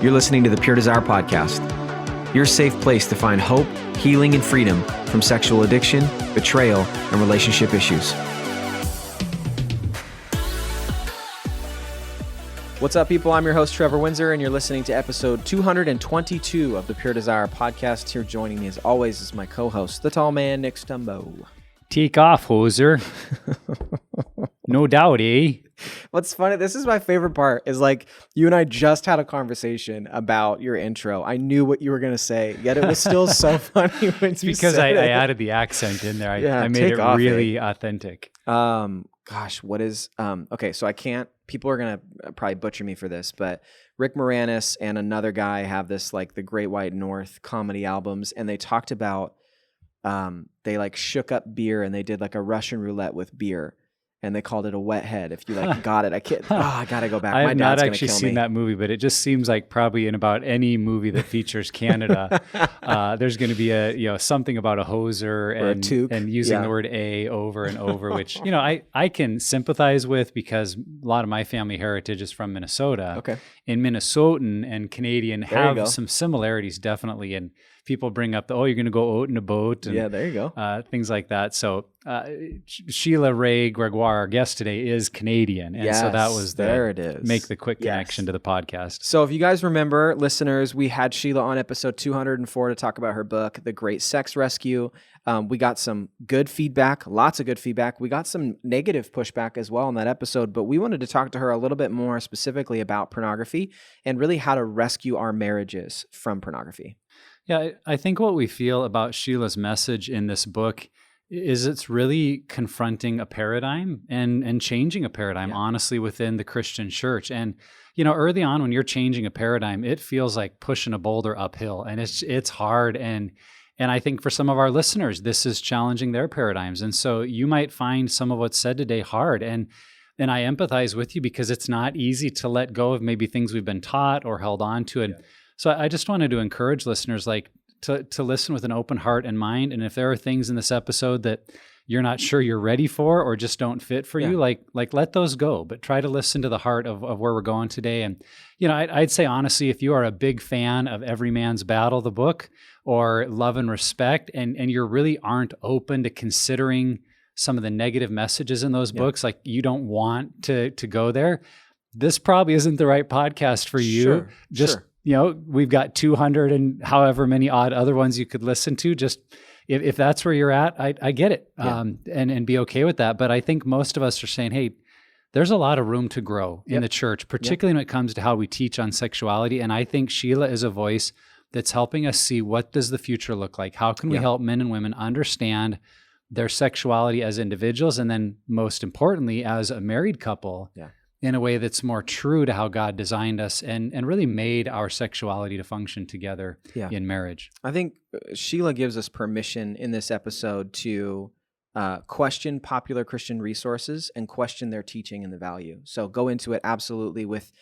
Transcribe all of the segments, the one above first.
You're listening to the Pure Desire Podcast, your safe place to find hope, healing, and freedom from sexual addiction, betrayal, and relationship issues. What's up, people? I'm your host, Trevor Windsor, and you're listening to episode 222 of the Pure Desire Podcast. Here joining me, as always, is my co-host, the tall man, Nick Stumbo. Take off, hoser. No doubt, eh? What's funny, this is my favorite part, is like you and I just had a conversation about your intro. I knew what you were going to say, yet it was still so funny when you because said I it. added the accent in there. Yeah, I made it off, really authentic. Okay, so I can't, people are going to probably butcher me for this, but Rick Moranis and another guy have this like the Great White North comedy albums, and they talked about, they like shook up beer and they did like a Russian roulette with beer. And they called it a wet head. If you like got it, I can't. I gotta go back. I My have dad's not gonna actually kill seen me. that movie, but it just seems like probably in about any movie that features Canada, there's going to be a something about a hoser Or a toque. and using the word "a" over and over, which I can sympathize with because a lot of my family heritage is from Minnesota. Okay. And Minnesotan and Canadian There you go. have some similarities, definitely. And people bring up you're going to go out in a boat. And, Yeah, there you go. things like that. So Sheila Ray Gregoire, our guest today, is Canadian. And so that was there it is. Make the quick connection to the podcast. So if you guys remember, listeners, we had Sheila on episode 204 to talk about her book, The Great Sex Rescue. We got some good feedback, lots of good feedback. We got some negative pushback as well in that episode, but we wanted to talk to her a little bit more specifically about pornography and really how to rescue our marriages from pornography. Yeah, I think what we feel about Sheila's message in this book is it's really confronting a paradigm and changing a paradigm, honestly, within the Christian church. And, early on when you're changing a paradigm, it feels like pushing a boulder uphill, and it's hard. And I think for some of our listeners, this is challenging their paradigms. And so you might find some of what's said today hard. And I empathize with you because it's not easy to let go of maybe things we've been taught or held on to. And so I just wanted to encourage listeners to listen with an open heart and mind. And if there are things in this episode that you're not sure you're ready for or just don't fit for you, like let those go, but try to listen to the heart of where we're going today. And, I'd say honestly, if you are a big fan of Every Man's Battle, the book, or Love and Respect, and you really aren't open to considering some of the negative messages in those books, like you don't want to go there, this probably isn't the right podcast for you. Sure. We've got 200 and however many odd other ones you could listen to. Just if that's where you're at, I get it, and be okay with that. But I think most of us are saying, hey, there's a lot of room to grow in the church, particularly when it comes to how we teach on sexuality. And I think Sheila is a voice that's helping us see what does the future look like? How can we help men and women understand their sexuality as individuals, and then most importantly, as a married couple, in a way that's more true to how God designed us and really made our sexuality to function together in marriage. I think Sheila gives us permission in this episode to question popular Christian resources and question their teaching and the value. So go into it absolutely with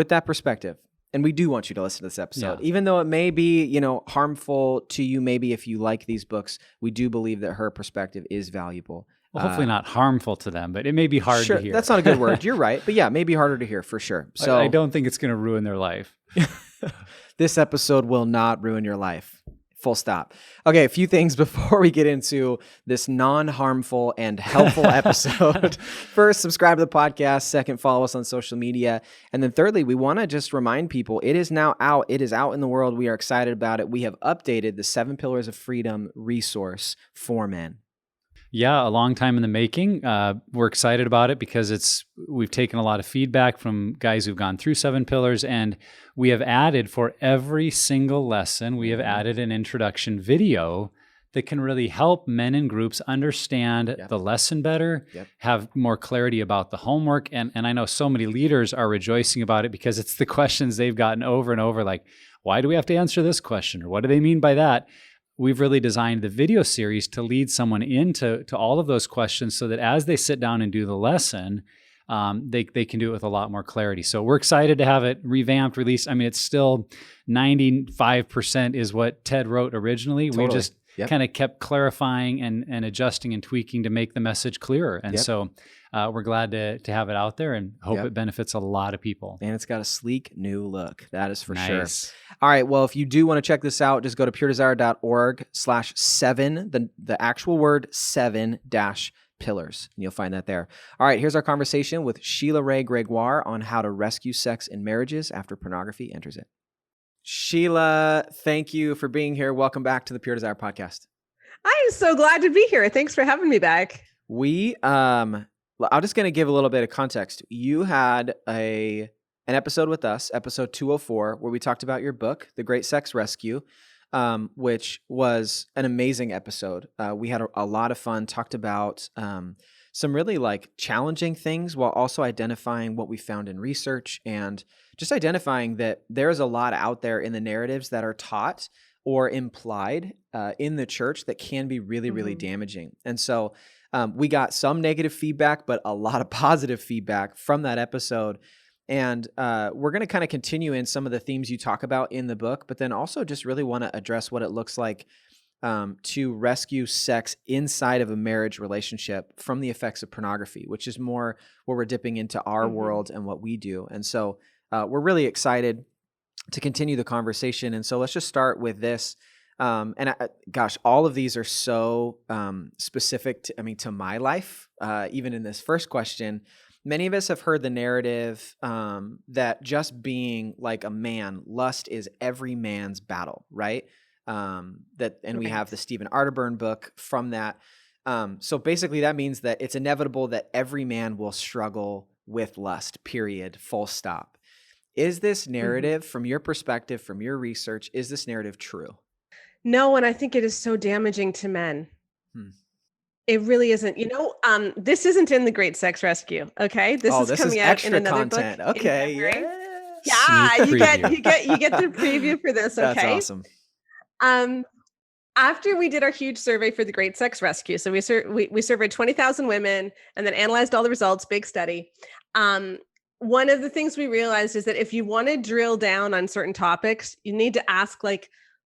that perspective. And we do want you to listen to this episode, even though it may be, harmful to you. Maybe if you like these books, we do believe that her perspective is valuable. Well, hopefully not harmful to them, but it may be hard to hear. That's not a good word. You're right. But maybe harder to hear for sure. So I don't think it's going to ruin their life. This episode will not ruin your life. Full stop. Okay, a few things before we get into this non-harmful and helpful episode. First, subscribe to the podcast. Second, follow us on social media. And then thirdly, we want to just remind people, it is now out. It is out in the world. We are excited about it. We have updated the 7 Pillars of Freedom resource for men. Yeah, a long time in the making. We're excited about it because we've taken a lot of feedback from guys who've gone through 7 Pillars, and we have added for every single lesson, we have added an introduction video that can really help men in groups understand the lesson better, have more clarity about the homework. And I know so many leaders are rejoicing about it because it's the questions they've gotten over and over, like, why do we have to answer this question? Or what do they mean by that? We've really designed the video series to lead someone into all of those questions so that as they sit down and do the lesson, they can do it with a lot more clarity. So we're excited to have it revamped, released. I mean, it's still 95% is what Ted wrote originally. Totally. kind of kept clarifying and adjusting and tweaking to make the message clearer. And so we're glad to have it out there and hope it benefits a lot of people. And it's got a sleek new look. That is for sure. All right. Well, if you do want to check this out, just go to puredesire.org/7, the actual word 7-pillars. And you'll find that there. All right. Here's our conversation with Sheila Ray Gregoire on how to rescue sex in marriages after pornography enters it. Sheila, thank you for being here. Welcome back to the Pure Desire podcast. I am so glad to be here. Thanks for having me back. I'm just going to give a little bit of context. You had an episode with us, episode 204, where we talked about your book, The Great Sex Rescue, which was an amazing episode. We had a lot of fun, talked about some really challenging things while also identifying what we found in research and just identifying that there's a lot out there in the narratives that are taught or implied in the church that can be really, really damaging. And so we got some negative feedback, but a lot of positive feedback from that episode. And we're going to kind of continue in some of the themes you talk about in the book, but then also just really want to address what it looks like to rescue sex inside of a marriage relationship from the effects of pornography, which is more where we're dipping into our world and what we do. And so we're really excited to continue the conversation. And so let's just start with this. Gosh, all of these are so specific to my life. Even in this first question, many of us have heard the narrative that just being like a man, lust is every man's battle, right? We have the Stephen Arterburn book from that. So basically that means that it's inevitable that every man will struggle with lust, period, full stop. Is this narrative, from your perspective, from your research, is this narrative true? No, and I think it is so damaging to men. It really isn't. This isn't in The Great Sex Rescue. Okay, this is coming out in another content. book. Okay, yeah, you get the preview for this. Okay, that's awesome. After we did our huge survey for The Great Sex Rescue, so we surveyed 20,000 women and then analyzed all the results. Big study. One of the things we realized is that if you want to drill down on certain topics, you need to ask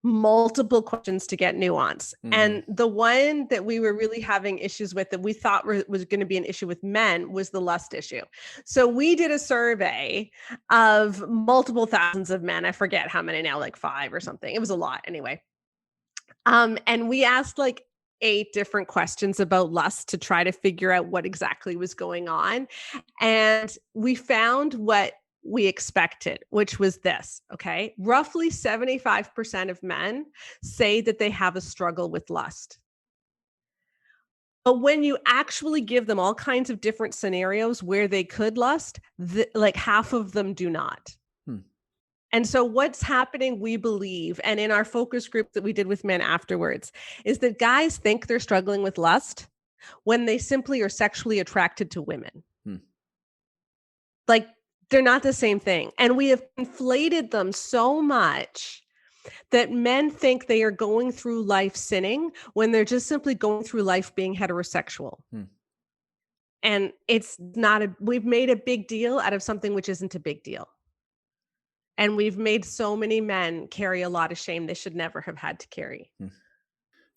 multiple questions to get nuance. And the one that we were really having issues with that we thought was going to be an issue with men was the lust issue. So we did a survey of multiple thousands of men. I forget how many now, 5 or something. It was a lot anyway. And we asked 8 different questions about lust to try to figure out what exactly was going on. And we found what we expected, which was this, okay? Roughly 75% of men say that they have a struggle with lust. But when you actually give them all kinds of different scenarios where they could lust, half of them do not. And so what's happening, we believe, and in our focus group that we did with men afterwards, is that guys think they're struggling with lust when they simply are sexually attracted to women. They're not the same thing. And we have inflated them so much that men think they are going through life sinning when they're just simply going through life being heterosexual. And it's not we've made a big deal out of something which isn't a big deal. And we've made so many men carry a lot of shame they should never have had to carry.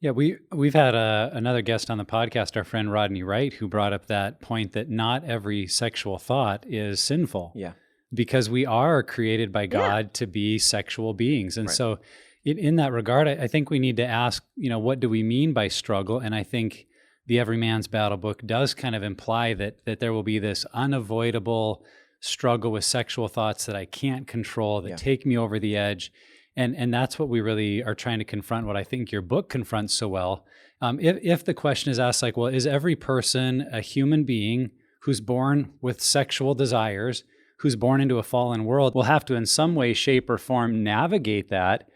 Yeah, we've had another guest on the podcast, our friend Rodney Wright, who brought up that point that not every sexual thought is sinful. Yeah. Because we are created by God to be sexual beings. And so in that regard, I think we need to ask, what do we mean by struggle? And I think the Every Man's Battle book does kind of imply that there will be this unavoidable struggle with sexual thoughts that I can't control, that take me over the edge. And that's what we really are trying to confront, what I think your book confronts so well. If the question is asked is every person a human being who's born with sexual desires, who's born into a fallen world, will have to in some way, shape, or form navigate that?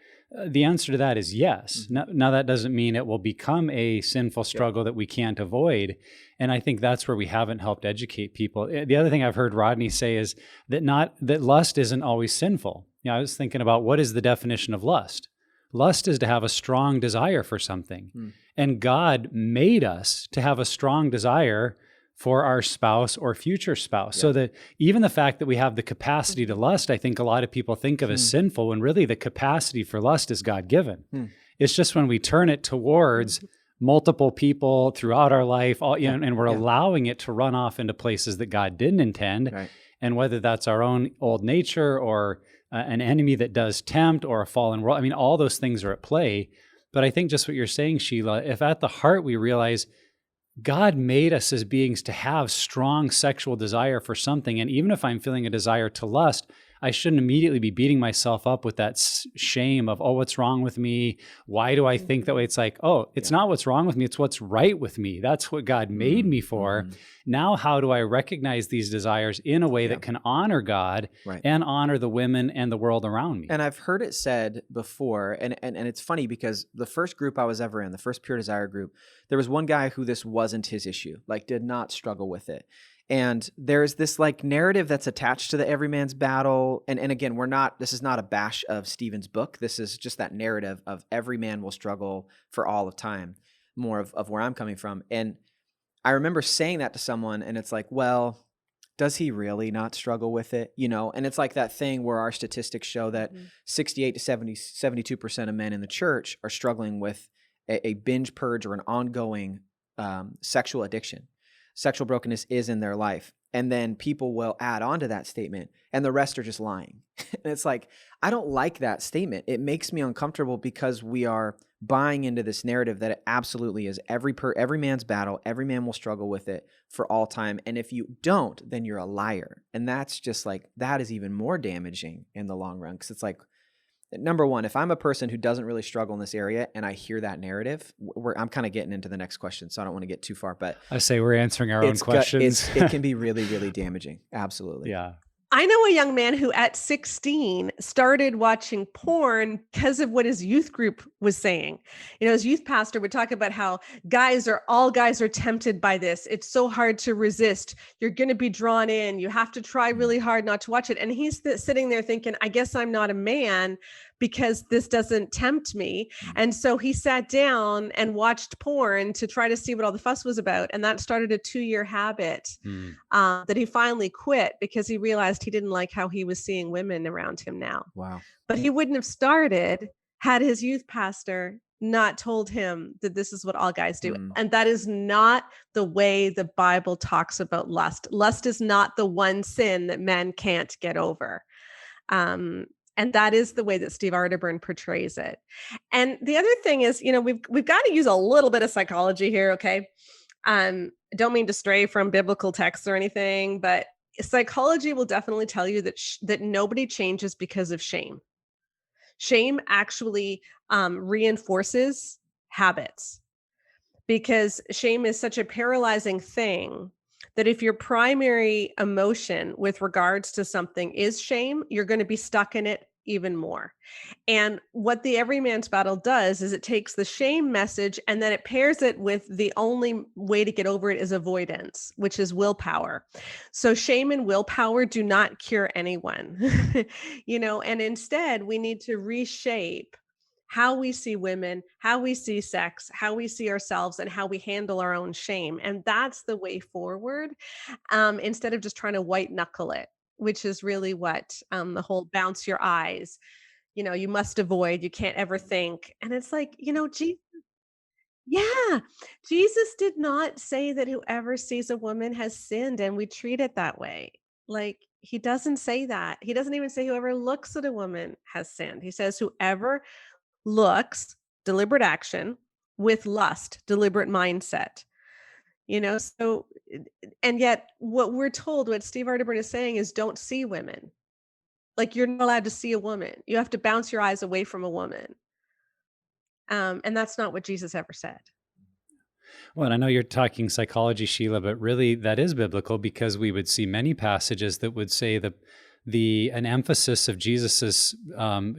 The answer to that is yes. Now that doesn't mean it will become a sinful struggle that we can't avoid. And I think that's where we haven't helped educate people. The other thing I've heard Rodney say is that lust isn't always sinful. I was thinking about what is the definition of lust? Lust is to have a strong desire for something. And God made us to have a strong desire for our spouse or future spouse. So that even the fact that we have the capacity to lust, I think a lot of people think of as sinful, when really the capacity for lust is God-given. It's just when we turn it towards multiple people throughout our life, and we're allowing it to run off into places that God didn't intend. Right. And whether that's our own old nature or an enemy that does tempt or a fallen world, I mean, all those things are at play. But I think just what you're saying, Sheila, if at the heart we realize God made us as beings to have strong sexual desire for something, and even if I'm feeling a desire to lust, I shouldn't immediately be beating myself up with that shame of, oh, what's wrong with me? Why do I think that way? It's like, oh, it's not what's wrong with me. It's what's right with me. That's what God made me for. Now, how do I recognize these desires in a way that can honor God and honor the women and the world around me? And I've heard it said before, and it's funny because the first group I was ever in, the first Pure Desire group, there was one guy who this wasn't his issue, like did not struggle with it. And there's this like narrative that's attached to the every man's battle. And again, this is not a bash of Stephen's book. This is just that narrative of every man will struggle for all of time, more of where I'm coming from. And I remember saying that to someone and it's like, well, does he really not struggle with it? And it's like that thing where our statistics show that 68 to 72% of men in the church are struggling with a binge purge or an ongoing sexual addiction. Sexual brokenness is in their life. And then people will add on to that statement and the rest are just lying. And it's like, I don't like that statement. It makes me uncomfortable because we are buying into this narrative that it absolutely is every man's battle. Every man will struggle with it for all time. And if you don't, then you're a liar. And that's just like, that is even more damaging in the long run. Cause it's like, number one, if I'm a person who doesn't really struggle in this area and I hear that narrative, I'm kind of getting into the next question, so I don't want to get too far. But I say we're answering our own questions. It can be really, really damaging. Absolutely. Yeah. I know a young man who at 16 started watching porn because of what his youth group was saying. His youth pastor would talk about how all guys are tempted by this. It's so hard to resist. You're going to be drawn in. You have to try really hard not to watch it. And he's sitting there thinking, I guess I'm not a man because this doesn't tempt me. And so he sat down and watched porn to try to see what all the fuss was about. And that started a 2-year habit that he finally quit because he realized he didn't like how he was seeing women around him now. Wow. But he wouldn't have started had his youth pastor not told him that this is what all guys do. And that is not the way the Bible talks about lust. Lust is not the one sin that men can't get over. And that is the way that Steve Arterburn portrays it. And the other thing is, we've got to use a little bit of psychology here, okay? I don't mean to stray from biblical texts or anything, but psychology will definitely tell you that nobody changes because of shame. Shame actually reinforces habits because shame is such a paralyzing thing that if your primary emotion with regards to something is shame, you're going to be stuck in it even more. And what the Every Man's Battle does is it takes the shame message and then it pairs it with the only way to get over it is avoidance, which is willpower. So shame and willpower do not cure anyone, and instead we need to reshape how we see women, how we see sex, how we see ourselves, and how we handle our own shame. And that's the way forward, instead of just trying to white knuckle it, which is really what the whole bounce your eyes, you must avoid, you can't ever think. And it's like, Jesus did not say that whoever sees a woman has sinned and we treat it that way. Like, he doesn't say that. He doesn't even say whoever looks at a woman has sinned. He says whoever looks, deliberate action, with lust, deliberate mindset. So, and yet what we're told, what Steve Arterburn is saying is don't see women. Like, you're not allowed to see a woman. You have to bounce your eyes away from a woman. And that's not what Jesus ever said. Well, and I know you're talking psychology, Sheila, but really that is biblical because we would see many passages that would say that an emphasis of Jesus's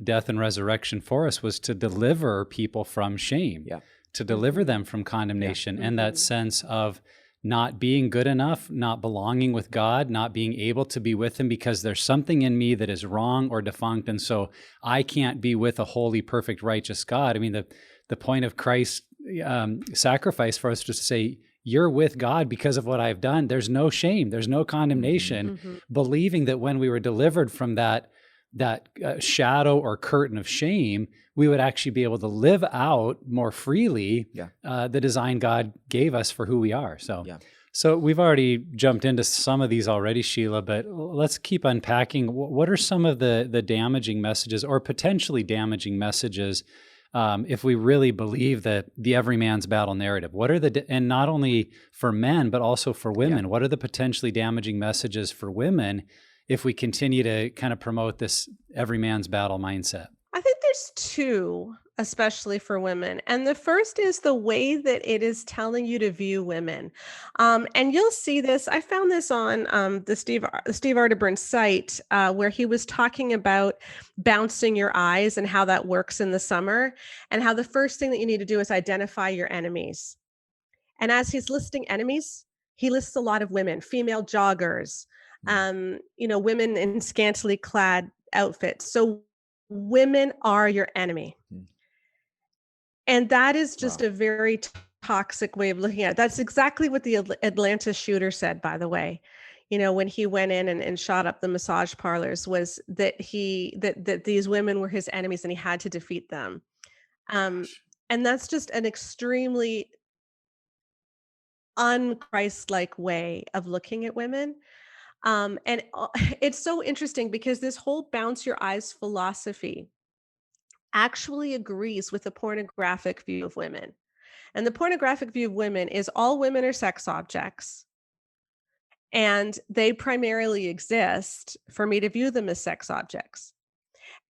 death and resurrection for us was to deliver people from shame, to deliver them from condemnation, and that sense of not being good enough, not belonging with God, not being able to be with him because there's something in me that is wrong or defunct, and so I can't be with a holy, perfect, righteous God. I mean, the point of Christ's sacrifice for us to say, you're with God because of what I've done. There's no shame. There's no condemnation. Believing that when we were delivered from that that shadow or curtain of shame, we would actually be able to live out more freely the design God gave us for who we are. So we've already jumped into some of these already, Sheila, but let's keep unpacking. What are some of the damaging messages or potentially damaging messages if we really believe that the every man's battle narrative? What are and not only for men, but also for women, what are the potentially damaging messages for women if we continue to kind of promote this every man's battle mindset? I think there's two, especially for women. And the first is the way that it is telling you to view women. And you'll see this. I found this on the Steve Arterburn site where he was talking about bouncing your eyes and how that works in the summer, and how the first thing that you need to do is identify your enemies. And as he's listing enemies, he lists a lot of women, female joggers, women in scantily clad outfits. So women are your enemy. And that is just a very toxic way of looking at it. That's exactly what the Atlanta shooter said, by the way. When he went in and shot up the massage parlors, was that that these women were his enemies and he had to defeat them. And that's just an extremely un-Christ-like way of looking at women. And it's so interesting because this whole bounce your eyes philosophy actually agrees with the pornographic view of women. And the pornographic view of women is all women are sex objects. And they primarily exist for me to view them as sex objects.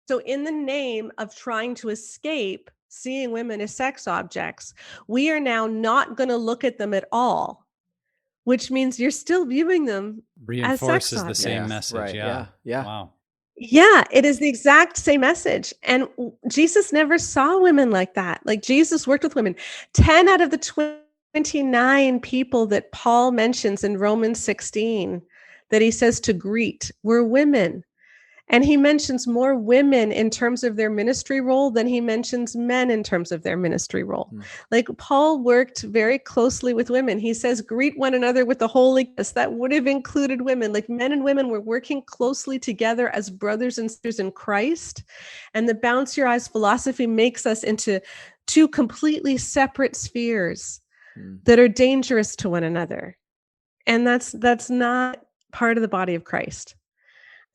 So in the name of trying to escape seeing women as sex objects, we are now not going to look at them at all, which means you're still viewing them as sex objects. Reinforces the same message. Right. Yeah. Wow. Yeah, it is the exact same message. And Jesus never saw women like that. Like, Jesus worked with women. 10 out of the 29 people that Paul mentions in Romans 16 that he says to greet were women. And he mentions more women in terms of their ministry role than he mentions men in terms of their ministry role. Like, Paul worked very closely with women. He says, greet one another with the Holy Kiss. That would have included women. Like, men and women were working closely together as brothers and sisters in Christ. And the bounce your eyes philosophy makes us into two completely separate spheres that are dangerous to one another. And that's not part of the body of Christ.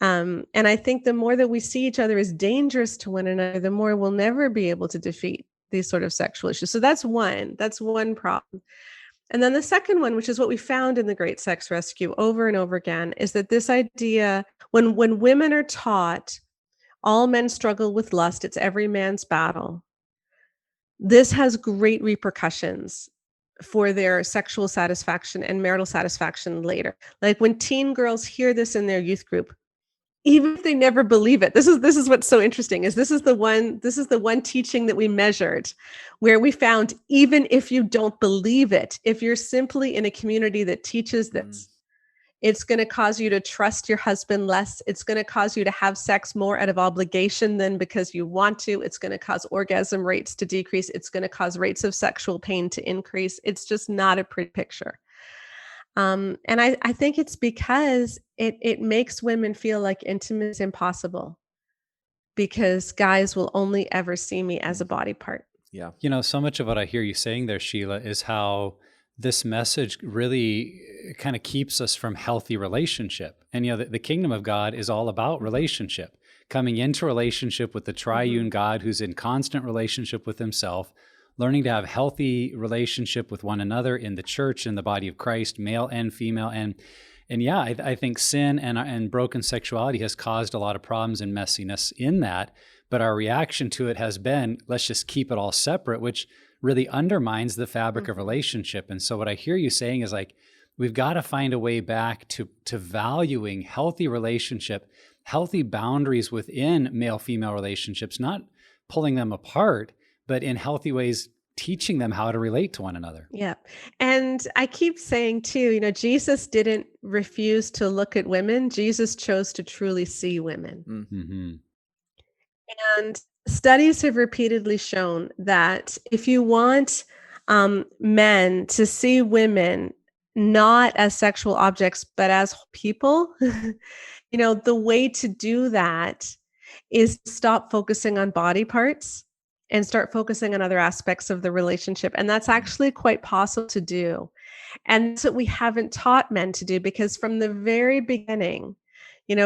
And I think the more that we see each other as dangerous to one another, the more we'll never be able to defeat these sort of sexual issues. So that's one problem. And then the second one, which is what we found in the Great Sex Rescue over and over again, is that this idea, when women are taught all men struggle with lust, it's every man's battle, this has great repercussions for their sexual satisfaction and marital satisfaction later. Like, when teen girls hear this in their youth group, even if they never believe it, this is what's so interesting, is this is the one teaching that we measured where we found, even if you don't believe it, if you're simply in a community that teaches this, it's going to cause you to trust your husband less. It's going to cause you to have sex more out of obligation than because you want to. It's going to cause orgasm rates to decrease. It's going to cause rates of sexual pain to increase. It's just not a pretty picture. And I think it's because it makes women feel like intimacy is impossible because guys will only ever see me as a body part. Yeah. So much of what I hear you saying there, Sheila, is how this message really kind of keeps us from healthy relationship. And, the kingdom of God is all about relationship, coming into relationship with the triune God who's in constant relationship with himself, learning to have healthy relationship with one another in the church, in the body of Christ, male and female. And I think sin and broken sexuality has caused a lot of problems and messiness in that. But our reaction to it has been, let's just keep it all separate, which really undermines the fabric of relationship. And so what I hear you saying is, like, we've got to find a way back to valuing healthy relationship, healthy boundaries within male-female relationships, not pulling them apart, but in healthy ways, teaching them how to relate to one another. Yeah. And I keep saying too, Jesus didn't refuse to look at women. Jesus chose to truly see women. Mm-hmm. And studies have repeatedly shown that if you want men to see women not as sexual objects, but as people, the way to do that is stop focusing on body parts and start focusing on other aspects of the relationship. And that's actually quite possible to do. And that's what we haven't taught men to do, because from the very beginning,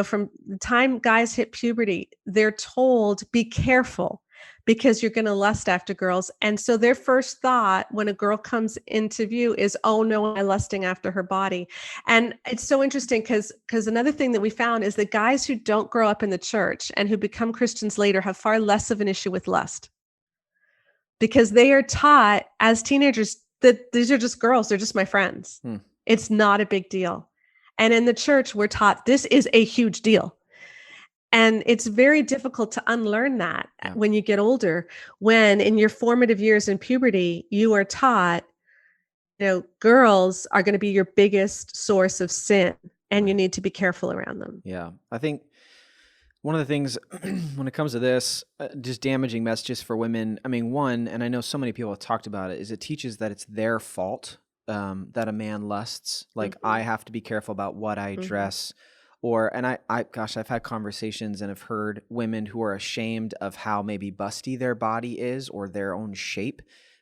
from the time guys hit puberty, they're told, be careful because you're going to lust after girls. And so their first thought when a girl comes into view is, oh no, I'm lusting after her body. And it's so interesting because another thing that we found is that guys who don't grow up in the church and who become Christians later have far less of an issue with lust, because they are taught as teenagers that these are just girls. They're just my friends. It's not a big deal. And in the church, we're taught this is a huge deal. And it's very difficult to unlearn that when you get older, when in your formative years in puberty, you are taught, girls are going to be your biggest source of sin and you need to be careful around them. Yeah. I think one of the things when it comes to this, just damaging messages for women, I mean, one, and I know so many people have talked about it, is it teaches that it's their fault that a man lusts. Like, I have to be careful about what I dress. I've had conversations and have heard women who are ashamed of how maybe busty their body is or their own shape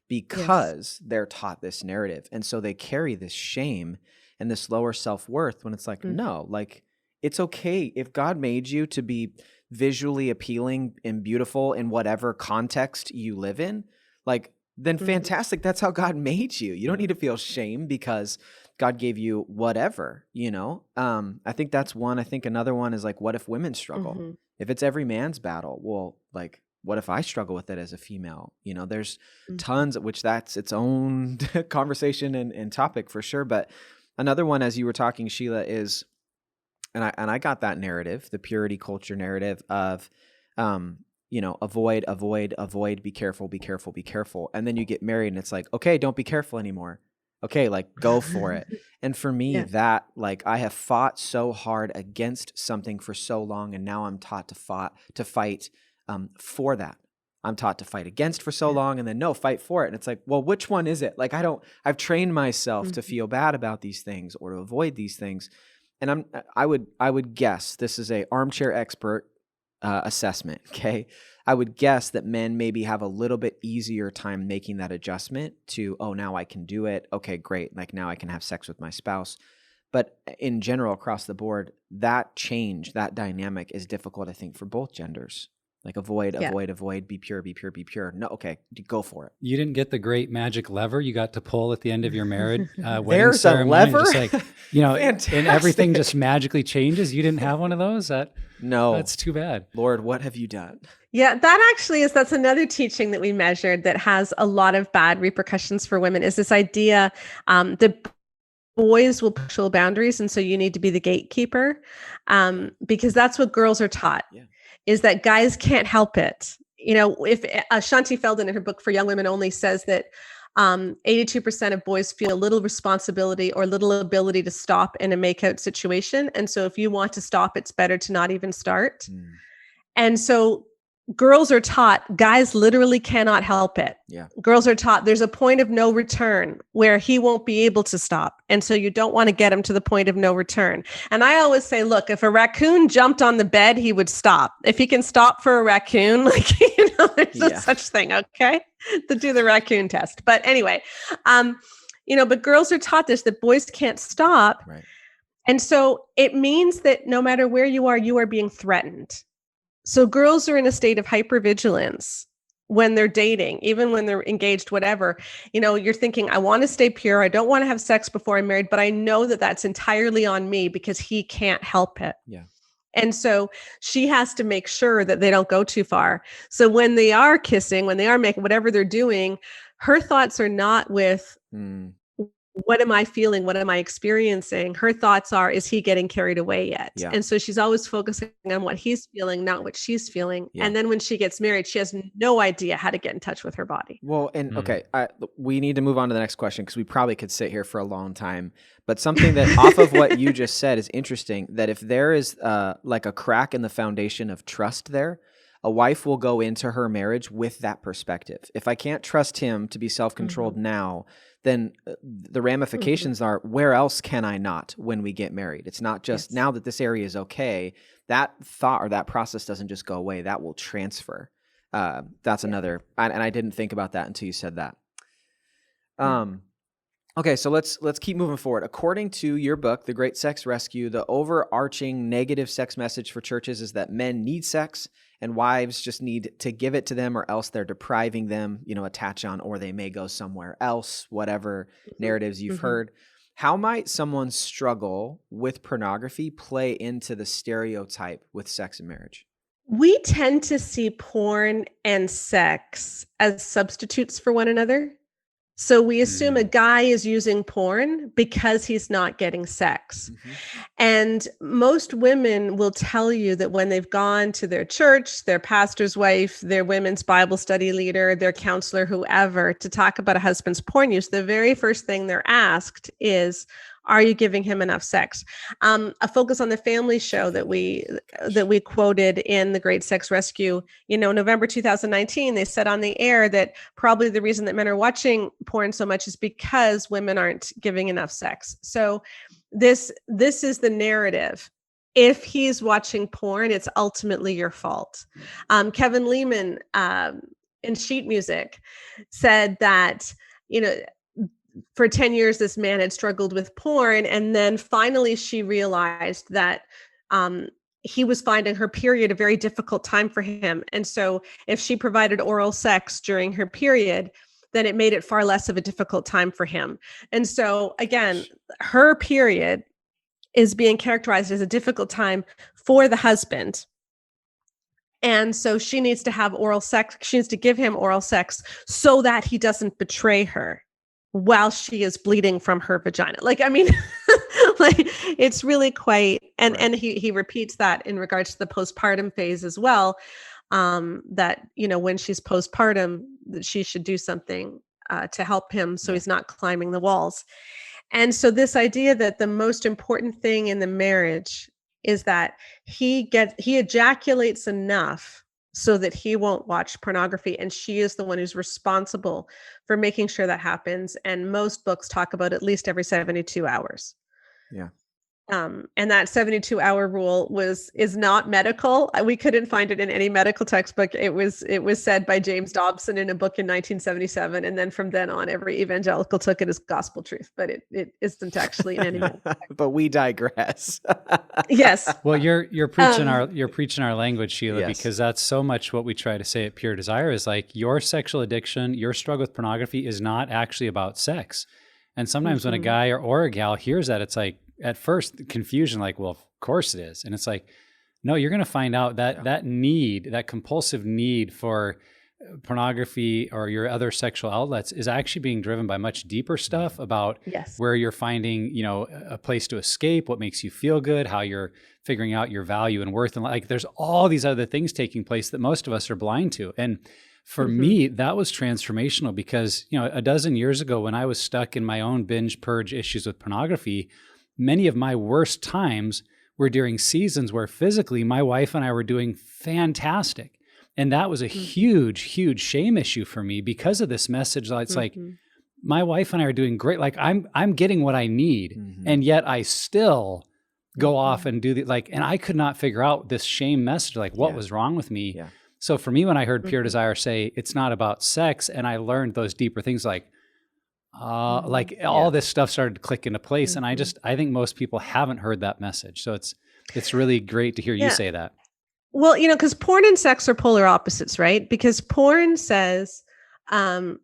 because they're taught this narrative. And so they carry this shame and this lower self-worth when it's like, no, like, it's okay if God made you to be visually appealing and beautiful in whatever context you live in, like, then fantastic. That's how God made you. You don't need to feel shame because God gave you whatever, I think that's one. I think another one is like, what if women struggle? If it's every man's battle, well, like, what if I struggle with it as a female? There's tons of which that's its own conversation and topic for sure. But another one, as you were talking, Sheila, is, and I got that narrative, the purity culture narrative of, avoid, be careful, be careful, be careful. And then you get married and it's like, okay, don't be careful anymore. Okay, like, go for it. And for me, that, like, I have fought so hard against something for so long, and now I'm taught to fight for that. I'm taught to fight against for so long, and then no, fight for it. And it's like, well, which one is it? Like, I've trained myself to feel bad about these things or to avoid these things. And I would guess, this is a armchair expert assessment, okay? I would guess that men maybe have a little bit easier time making that adjustment to, oh, now I can do it. Okay, great. Like, now I can have sex with my spouse. But in general, across the board, that change, that dynamic is difficult, I think, for both genders. Like, avoid, be pure, be pure, be pure. No, okay, go for it. You didn't get the great magic lever you got to pull at the end of your marriage wedding There's ceremony. a lever? Just like, and everything just magically changes. You didn't have one of those? No. That's too bad. Lord, what have you done? Yeah, that's another teaching that we measured that has a lot of bad repercussions for women, is this idea that boys will push boundaries. And so you need to be the gatekeeper because that's what girls are taught. Yeah. Is that guys can't help it. If Shanti Feldon in her book For Young Women Only says that 82% of boys feel little responsibility or little ability to stop in a makeout situation. And so if you want to stop, it's better to not even start. And so girls are taught guys literally cannot help it. Yeah. Girls are taught there's a point of no return where he won't be able to stop. And so you don't want to get him to the point of no return. And I always say, look, if a raccoon jumped on the bed, he would stop. If he can stop for a raccoon, there's no such thing. Okay. To do the raccoon test. But anyway, but girls are taught this, that boys can't stop. Right. And so it means that no matter where you are being threatened. So girls are in a state of hypervigilance when they're dating, even when they're engaged, whatever. You're thinking, I want to stay pure. I don't want to have sex before I'm married, but I know that that's entirely on me because he can't help it. Yeah. And so she has to make sure that they don't go too far. So when they are kissing, when they are making whatever they're doing, her thoughts are not with what am I feeling? What am I experiencing? Her thoughts are, is he getting carried away yet? Yeah. And so she's always focusing on what he's feeling, not what she's feeling. Yeah. And then when she gets married, she has no idea how to get in touch with her body. Well, and okay, we need to move on to the next question because we probably could sit here for a long time. But something that off of what you just said is interesting, that if there is like a crack in the foundation of trust there, a wife will go into her marriage with that perspective. If I can't trust him to be self-controlled now, then the ramifications are, where else can I not when we get married? It's not just now that this area is okay, that thought or that process doesn't just go away. That will transfer. That's another, and I didn't think about that until you said that. Okay, so let's keep moving forward. According to your book, The Great Sex Rescue, the overarching negative sex message for churches is that men need sex and wives just need to give it to them, or else they're depriving them, attach on, or they may go somewhere else, whatever narratives you've heard. How might someone struggle with pornography play into the stereotype with sex and marriage? We tend to see porn and sex as substitutes for one another. So we assume a guy is using porn because he's not getting sex. And most women will tell you that when they've gone to their church, their pastor's wife, their women's Bible study leader, their counselor, whoever, to talk about a husband's porn use, the very first thing they're asked is, are you giving him enough sex? A Focus on the Family show that we quoted in The Great Sex Rescue, November 2019, they said on the air that probably the reason that men are watching porn so much is because women aren't giving enough sex. So this is the narrative. If he's watching porn, it's ultimately your fault. Kevin Lehman in Sheet Music said that, for 10 years, this man had struggled with porn. And then finally she realized that he was finding her period a very difficult time for him. And so if she provided oral sex during her period, then it made it far less of a difficult time for him. And so again, her period is being characterized as a difficult time for the husband. And so she needs to have oral sex. She needs to give him oral sex so that he doesn't betray her while she is bleeding from her vagina. It's really quite, and he repeats that in regards to the postpartum phase as well, that, when she's postpartum, that she should do something to help him so he's not climbing the walls. And so this idea that the most important thing in the marriage is that he ejaculates enough so that he won't watch pornography. And she is the one who's responsible for making sure that happens. And most books talk about at least every 72 hours. Yeah. And that 72-hour rule is not medical. We couldn't find it in any medical textbook. It was said by James Dobson in a book in 1977. And then from then on, every evangelical took it as gospel truth, but it isn't actually in any medical textbook. But we digress. Yes. Well, you're preaching our language, Sheila, Yes. because that's so much what we try to say at Pure Desire is like your sexual addiction, your struggle with pornography is not actually about sex. And sometimes when a guy or a gal hears that, it's like, at first, the confusion, like, well, of course it is. And it's like, no, you're going to find out that that compulsive need for pornography or your other sexual outlets is actually being driven by much deeper stuff about where you're finding, a place to escape, what makes you feel good, how you're figuring out your value and worth. And like, there's all these other things taking place that most of us are blind to. And for me, that was transformational because, a dozen years ago when I was stuck in my own binge purge issues with pornography, many of my worst times were during seasons where physically my wife and I were doing fantastic. And that was a huge, huge shame issue for me because of this message. It's like, my wife and I are doing great. Like I'm getting what I need. And yet I still go off and do and I could not figure out this shame message, like what was wrong with me. Yeah. So for me, when I heard Pure Desire say it's not about sex, and I learned those deeper things all this stuff started to click into place. And I think most people haven't heard that message. So it's really great to hear you say that. Well, because porn and sex are polar opposites, right? Because porn says, I'm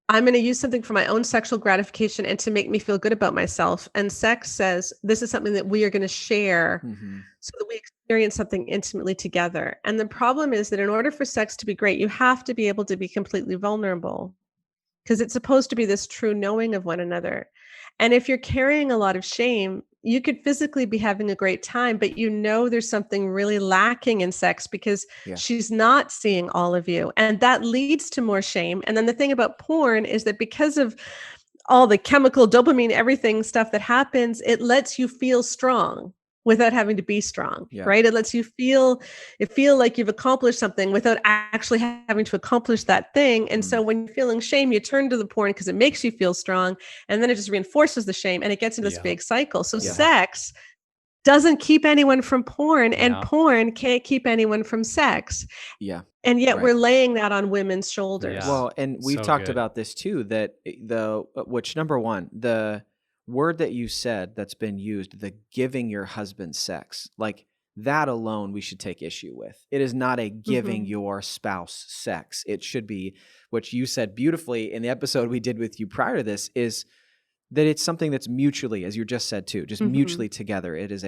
going to use something for my own sexual gratification and to make me feel good about myself. And sex says, this is something that we are going to share so that we experience something intimately together. And the problem is that in order for sex to be great, you have to be able to be completely vulnerable, because it's supposed to be this true knowing of one another. And if you're carrying a lot of shame, you could physically be having a great time, but there's something really lacking in sex because she's not seeing all of you. And that leads to more shame. And then the thing about porn is that because of all the chemical dopamine, everything stuff that happens, it lets you feel strong without having to be strong, right? It lets you feel like you've accomplished something without actually having to accomplish that thing. And so when you're feeling shame, you turn to the porn because it makes you feel strong, and then it just reinforces the shame and it gets into this big cycle. So sex doesn't keep anyone from porn, and Yeah. porn can't keep anyone from sex. Yeah. And yet Right. we're laying that on women's shoulders. Yeah. Well, and we've So talked good. about this too, that which number one, the word that you said that's been used, the giving your husband sex, like that alone we should take issue with. It is not a giving your spouse sex. It should be, which you said beautifully in the episode we did with you prior to this, is that it's something that's mutually, as you just said too, just mutually together. It is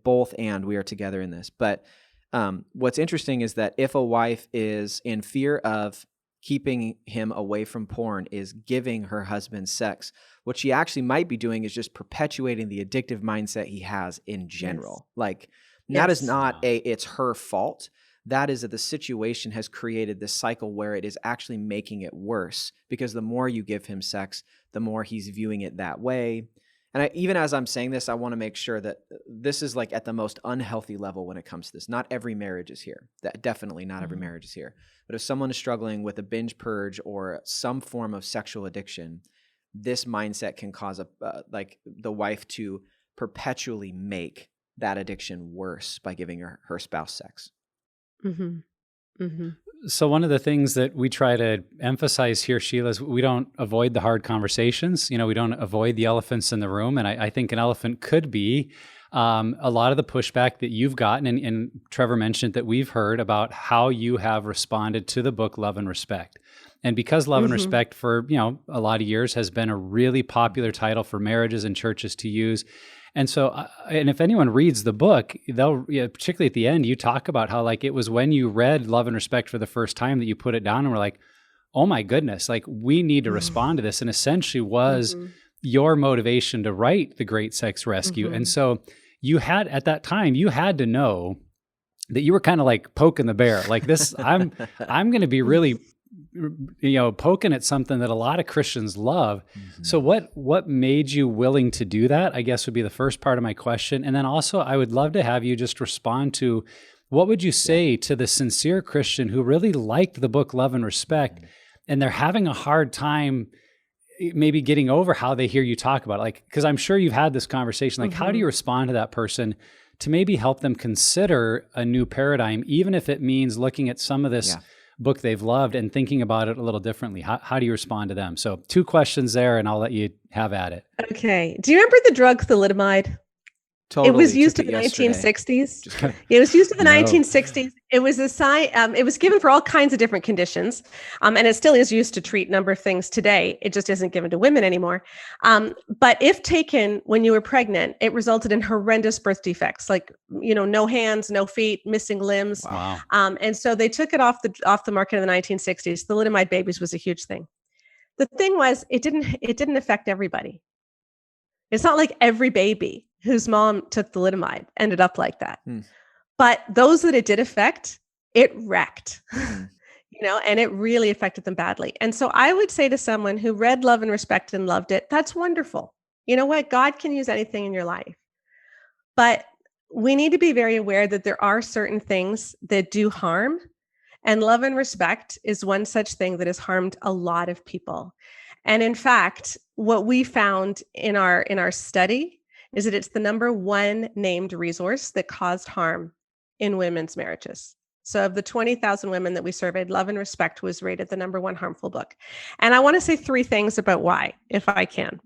both, and we are together in this. But what's interesting is that if a wife is in fear of keeping him away from porn, is giving her husband sex, what she actually might be doing is just perpetuating the addictive mindset he has in general. Like that is not it's her fault. That is that the situation has created this cycle where it is actually making it worse, because the more you give him sex, the more he's viewing it that way. And even as I'm saying this, I want to make sure that this is like at the most unhealthy level when it comes to this. Not every marriage is here. Definitely not every marriage is here. But if someone is struggling with a binge purge or some form of sexual addiction, this mindset can cause like the wife to perpetually make that addiction worse by giving her spouse sex. So one of the things that we try to emphasize here, Sheila, is we don't avoid the hard conversations. We don't avoid the elephants in the room. And I think an elephant could be a lot of the pushback that you've gotten, and Trevor mentioned that we've heard about how you have responded to the book, Love and Respect. And because Love and Respect for, a lot of years has been a really popular title for marriages and churches to use. And so, and if anyone reads the book, particularly at the end, you talk about how like it was when you read Love and Respect for the first time that you put it down and were like, oh my goodness, like we need to respond to this. And essentially was your motivation to write The Great Sex Rescue. And so you had, at that time, you had to know that you were kind of like poking the bear. Like this, I'm going to be really poking at something that a lot of Christians love. So what made you willing to do that, I guess would be the first part of my question. And then also I would love to have you just respond to what would you say to the sincere Christian who really liked the book Love and Respect, and they're having a hard time maybe getting over how they hear you talk about it? Like, because I'm sure you've had this conversation, like how do you respond to that person to maybe help them consider a new paradigm, even if it means looking at some of this book they've loved and thinking about it a little differently? How do you respond to them? So 2 questions there, and I'll let you have at it. Okay. Do you remember the drug thalidomide? Totally. It was used in the 1960s. It was used in the 1960s. It was it was given for all kinds of different conditions. And it still is used to treat a number of things today. It just isn't given to women anymore. But if taken when you were pregnant, it resulted in horrendous birth defects, like, no hands, no feet, missing limbs. Wow. And so they took it off the market in the 1960s. Thalidomide babies was a huge thing. The thing was, it didn't affect everybody. It's not like every baby whose mom took thalidomide ended up like that. But those that it did affect, it wrecked, and it really affected them badly. And so I would say to someone who read Love and Respect and loved it, that's wonderful. You know what? God can use anything in your life. But we need to be very aware that there are certain things that do harm. And Love and Respect is one such thing that has harmed a lot of people. And in fact, what we found in our study is that it's the number one named resource that caused harm in women's marriages. So of the 20,000 women that we surveyed, Love and Respect was rated the number one harmful book. And I want to say 3 things about why, if I can.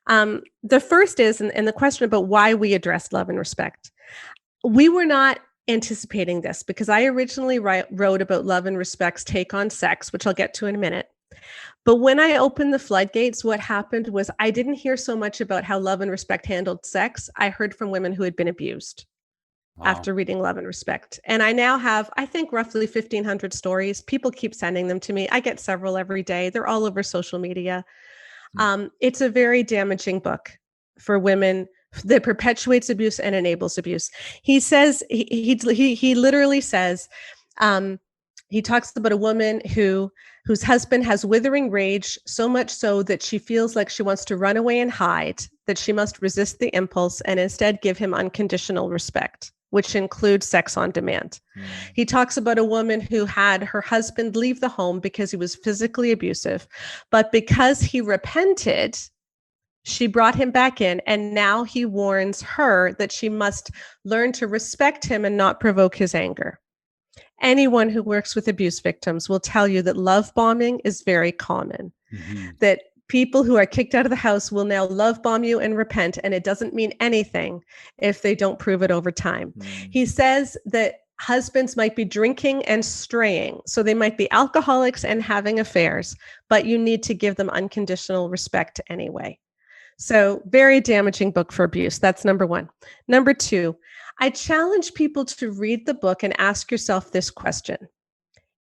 The first is, and the question about why we addressed Love and Respect. We were not anticipating this, because I originally wrote about Love and Respect's take on sex, which I'll get to in a minute. But when I opened the floodgates, what happened was I didn't hear so much about how Love and Respect handled sex. I heard from women who had been abused after reading Love and Respect. And I now have, I think, roughly 1,500 stories. People keep sending them to me. I get several every day. They're all over social media. It's a very damaging book for women that perpetuates abuse and enables abuse. He says, he literally says, he talks about a woman whose husband has withering rage, so much so that she feels like she wants to run away and hide, that she must resist the impulse and instead give him unconditional respect, which includes sex on demand. He talks about a woman who had her husband leave the home because he was physically abusive, but because he repented, She brought him back in, and now he warns her that she must learn to respect him and not provoke his anger. Anyone who works with abuse victims will tell you that love bombing is very common, that people who are kicked out of the house will now love bomb you and repent, and it doesn't mean anything if they don't prove it over time. He says that husbands might be drinking and straying, so they might be alcoholics and having affairs, but you need to give them unconditional respect anyway. So very damaging book for abuse. That's number one. Number two, I challenge people to read the book and ask yourself this question.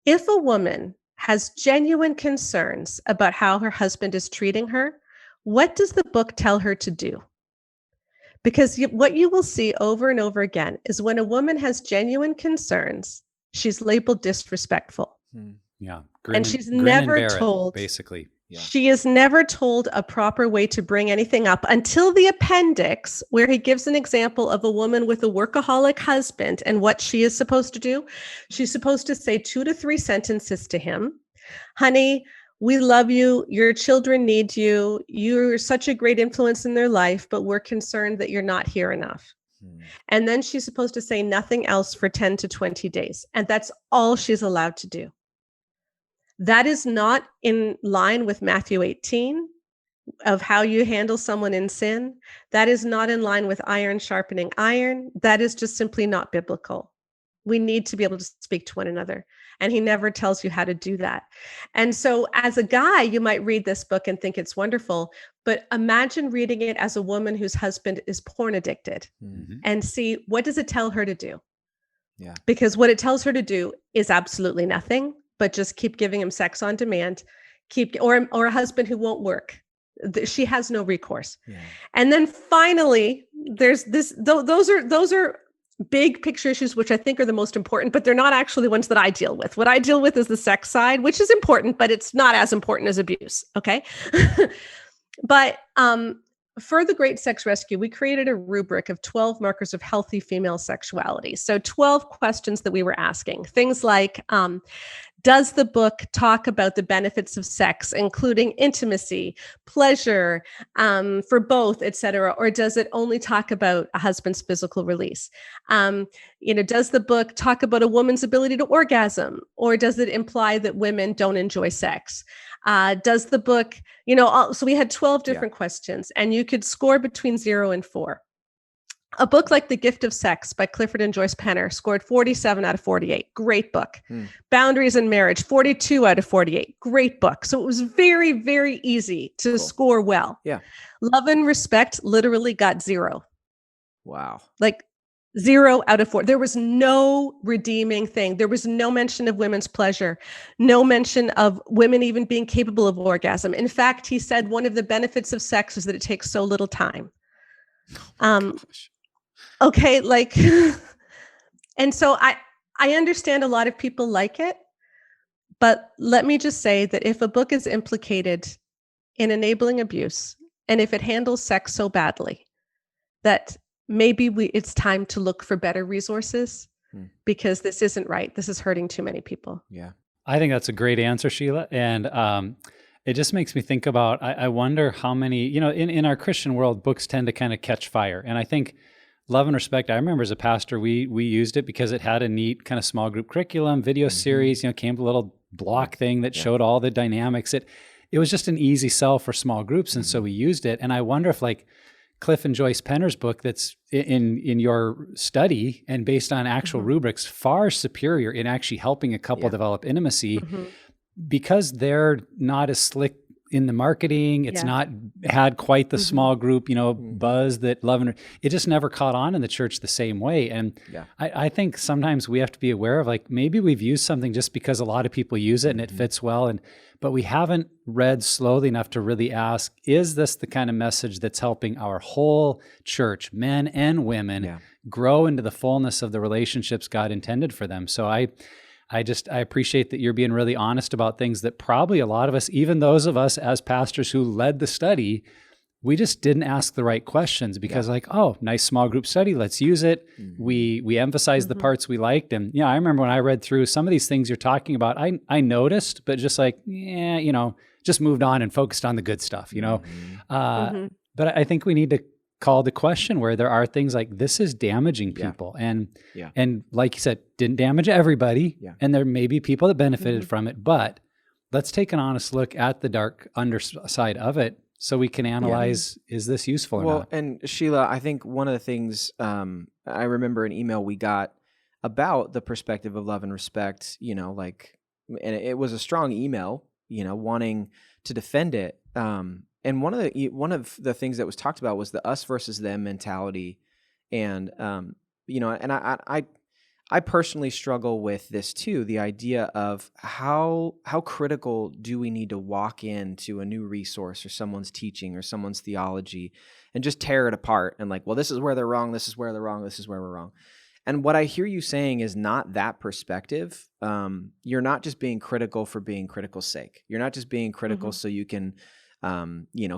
If a woman has genuine concerns about how her husband is treating her, what does the book tell her to do? Because what you will see over and over again is when a woman has genuine concerns, she's labeled disrespectful. Yeah. And she's never told, basically. Yeah. She is never told a proper way to bring anything up until the appendix, where he gives an example of a woman with a workaholic husband and what she is supposed to do. She's supposed to say 2 to 3 sentences to him. Honey, we love you. Your children need you. You're such a great influence in their life, but we're concerned that you're not here enough. And then she's supposed to say nothing else for 10 to 20 days. And that's all she's allowed to do. That is not in line with Matthew 18 of how you handle someone in sin. That is not in line with iron sharpening iron. That is just simply not biblical. We need to be able to speak to one another. And he never tells you how to do that. And so as a guy, you might read this book and think it's wonderful, but imagine reading it as a woman whose husband is porn addicted and see, what does it tell her to do? Yeah. Because what it tells her to do is absolutely nothing, but just keep giving him sex on demand, or a husband who won't work. She has no recourse. Yeah. And then finally, there's this, those are big picture issues, which I think are the most important, but they're not actually the ones that I deal with. What I deal with is the sex side, which is important, but it's not as important as abuse. Okay. But for the Great Sex Rescue, we created a rubric of 12 markers of healthy female sexuality. So 12 questions that we were asking. Things like, does the book talk about the benefits of sex, including intimacy, pleasure, for both, etc., or does it only talk about a husband's physical release? Does the book talk about a woman's ability to orgasm, or does it imply that women don't enjoy sex? Does the book, so we had 12 different questions, and you could score between 0 and 4. A book like The Gift of Sex by Clifford and Joyce Penner scored 47 out of 48. Great book. Boundaries in Marriage, 42 out of 48. Great book. So it was very, very easy to score well. Yeah. Love and Respect literally got 0. Wow. Like 0 out of 4. There was no redeeming thing. There was no mention of women's pleasure, no mention of women even being capable of orgasm. In fact, he said one of the benefits of sex is that it takes so little time. Okay, and so I understand a lot of people like it, but let me just say that if a book is implicated in enabling abuse, and if it handles sex so badly, that maybe it's time to look for better resources, because this isn't right. This is hurting too many people. Yeah. I think that's a great answer, Sheila. And it just makes me think about, I wonder how many, in our Christian world, books tend to kind of catch fire. And I think Love and Respect, I remember as a pastor, we used it because it had a neat kind of small group curriculum, video series, came with a little block thing that showed all the dynamics. It was just an easy sell for small groups. And so we used it. And I wonder if Cliff and Joyce Penner's book that's in your study and based on actual rubrics, far superior in actually helping a couple develop intimacy because they're not as slick in the marketing. It's not had quite the small group, buzz that Love and it just never caught on in the church the same way. And I think sometimes we have to be aware of maybe we've used something just because a lot of people use it and it fits well. But we haven't read slowly enough to really ask, is this the kind of message that's helping our whole church, men and women, grow into the fullness of the relationships God intended for them? So I appreciate that you're being really honest about things that probably a lot of us, even those of us as pastors who led the study, we just didn't ask the right questions because nice small group study, let's use it. We emphasized the parts we liked. And I remember when I read through some of these things you're talking about, I noticed, but just just moved on and focused on the good stuff, But I think we need to call the question where there are things like this is damaging Yeah. people. And Yeah. and like you said, didn't damage everybody. Yeah. And there may be people that benefited from it, but let's take an honest look at the dark underside of it so we can analyze, is this useful or not? And Sheila, I think one of the things I remember an email we got about the perspective of love and respect, and it was a strong email, wanting to defend it. And one of the things that was talked about was the us versus them mentality. And, and I personally struggle with this too, the idea of how critical do we need to walk into a new resource or someone's teaching or someone's theology and just tear it apart and like, well, this is where they're wrong, this is where they're wrong, this is where we're wrong. And what I hear you saying is not that perspective. You're not just being critical for being critical's sake. You're not just being critical so you can,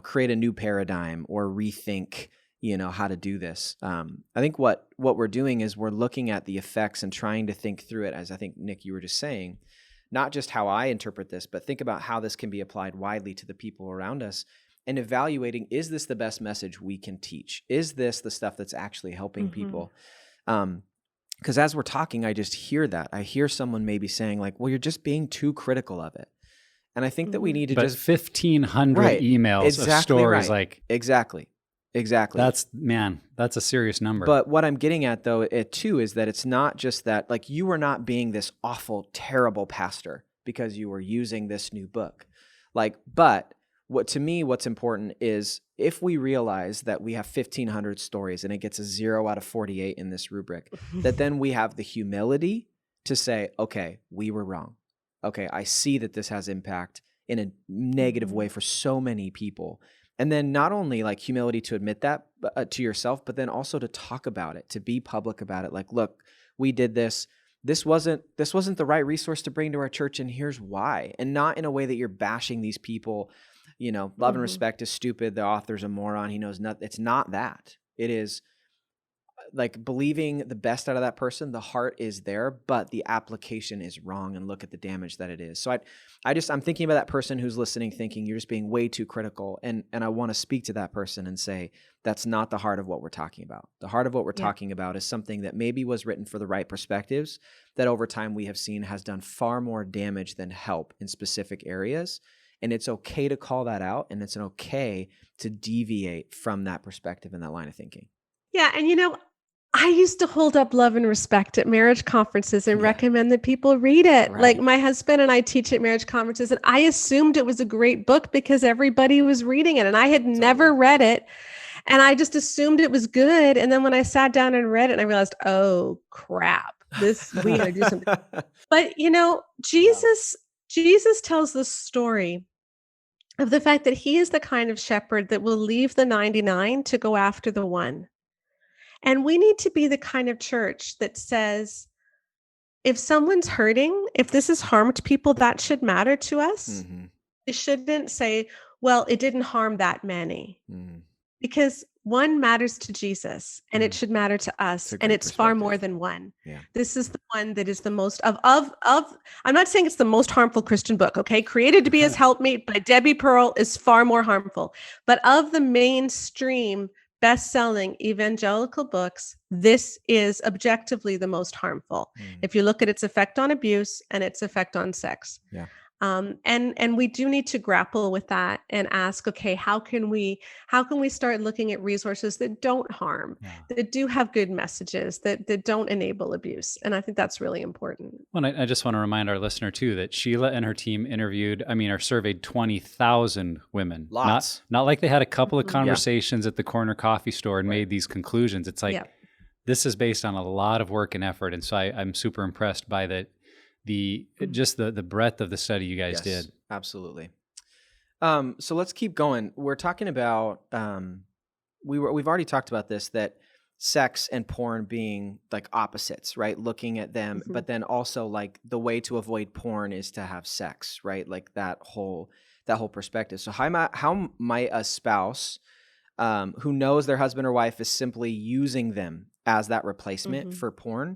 create a new paradigm or rethink how to do this. I think what we're doing is we're looking at the effects and trying to think through it, as I think, Nick, you were just saying, not just how I interpret this, but think about how this can be applied widely to the people around us and evaluating, is this the best message we can teach? Is this the stuff that's actually helping people? Because as we're talking, I just hear that. I hear someone maybe saying like, well, you're just being too critical of it. And I think that we need to just 1,500 emails of stories like Exactly. That's a serious number. But what I'm getting at though, too, is that it's not just that, like, you are not being this awful, terrible pastor because you were using this new book. But what's important is if we realize that we have 1,500 stories and it gets a 0 out of 48 in this rubric, that then we have the humility to say, okay, we were wrong. Okay, I see that this has impact in a negative way for so many people. And then not only like humility to admit that to yourself, but then also to talk about it, to be public about it. Like, look, we did this. This wasn't the right resource to bring to our church, and here's why. And not in a way that you're bashing these people. Love and respect is stupid. The author's a moron. He knows nothing. It's not that. It is like believing the best out of that person. The heart is there, but the application is wrong, and look at the damage that it is. So I'm thinking about that person who's listening, thinking you're just being way too critical. And I want to speak to that person and say, that's not the heart of what we're talking about. The heart of what we're talking about is something that maybe was written for the right perspectives that over time we have seen has done far more damage than help in specific areas. And it's okay to call that out, and it's okay to deviate from that perspective and that line of thinking. Yeah. And I used to hold up Love and Respect at marriage conferences and recommend that people read it. Right. Like my husband and I teach at marriage conferences, and I assumed it was a great book because everybody was reading it, and I had never read it. And I just assumed it was good. And then when I sat down and read it, I realized, oh crap, we gotta do something. But Jesus tells the story of the fact that he is the kind of shepherd that will leave the 99 to go after the one. And we need to be the kind of church that says, if someone's hurting, if this has harmed people, that should matter to us. It shouldn't say, well, it didn't harm that many. Because one matters to Jesus, and it should matter to us, and it's far more than one. Yeah. This is the one that is the most of. I'm not saying it's the most harmful Christian book. Okay, Created to Be His Helpmate by Debbie Pearl is far more harmful, but of the mainstream best-selling evangelical books, this is objectively the most harmful. If you look at its effect on abuse and its effect on sex. Yeah. And we do need to grapple with that and ask, okay, how can we start looking at resources that don't harm, that do have good messages, that don't enable abuse? And I think that's really important. Well, I just want to remind our listener too, that Sheila and her team surveyed 20,000 women. Lots. Not like they had a couple of conversations at the corner coffee store and made these conclusions. It's like, this is based on a lot of work and effort. And so I'm super impressed by the breadth of the study you guys did. Absolutely. So let's keep going. We're talking about we've already talked about this, that sex and porn being like opposites, right? Looking at them, but then also like the way to avoid porn is to have sex, right? Like that whole perspective. So how might a spouse who knows their husband or wife is simply using them as that replacement for porn,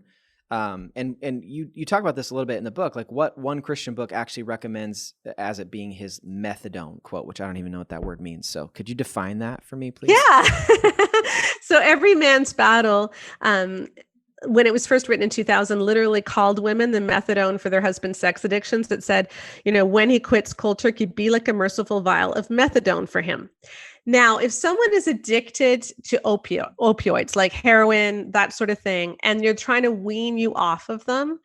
And you talk about this a little bit in the book, like what one Christian book actually recommends as it being his methadone quote, which I don't even know what that word means. So could you define that for me, please? Yeah. So Every Man's Battle, when it was first written in 2000, literally called women the methadone for their husband's sex addictions. It said, when he quits cold turkey, be like a merciful vial of methadone for him. Now, if someone is addicted to opioids like heroin, that sort of thing, and you're trying to wean you off of them,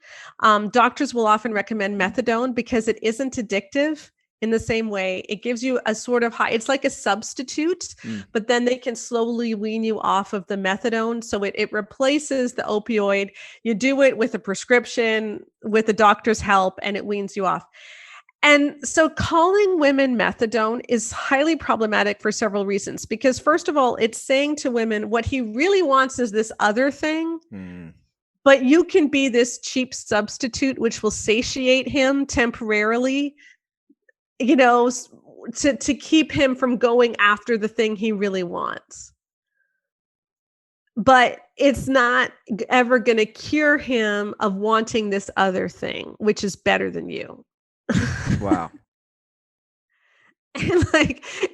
doctors will often recommend methadone because it isn't addictive in the same way. It gives you a sort of high, it's like a substitute, but then they can slowly wean you off of the methadone. So it replaces the opioid. You do it with a prescription, with a doctor's help, and it weans you off. And so calling women methadone is highly problematic for several reasons. Because first of all, it's saying to women, what he really wants is this other thing. But you can be this cheap substitute, which will satiate him temporarily, to keep him from going after the thing he really wants. But it's not ever going to cure him of wanting this other thing, which is better than you. Wow. And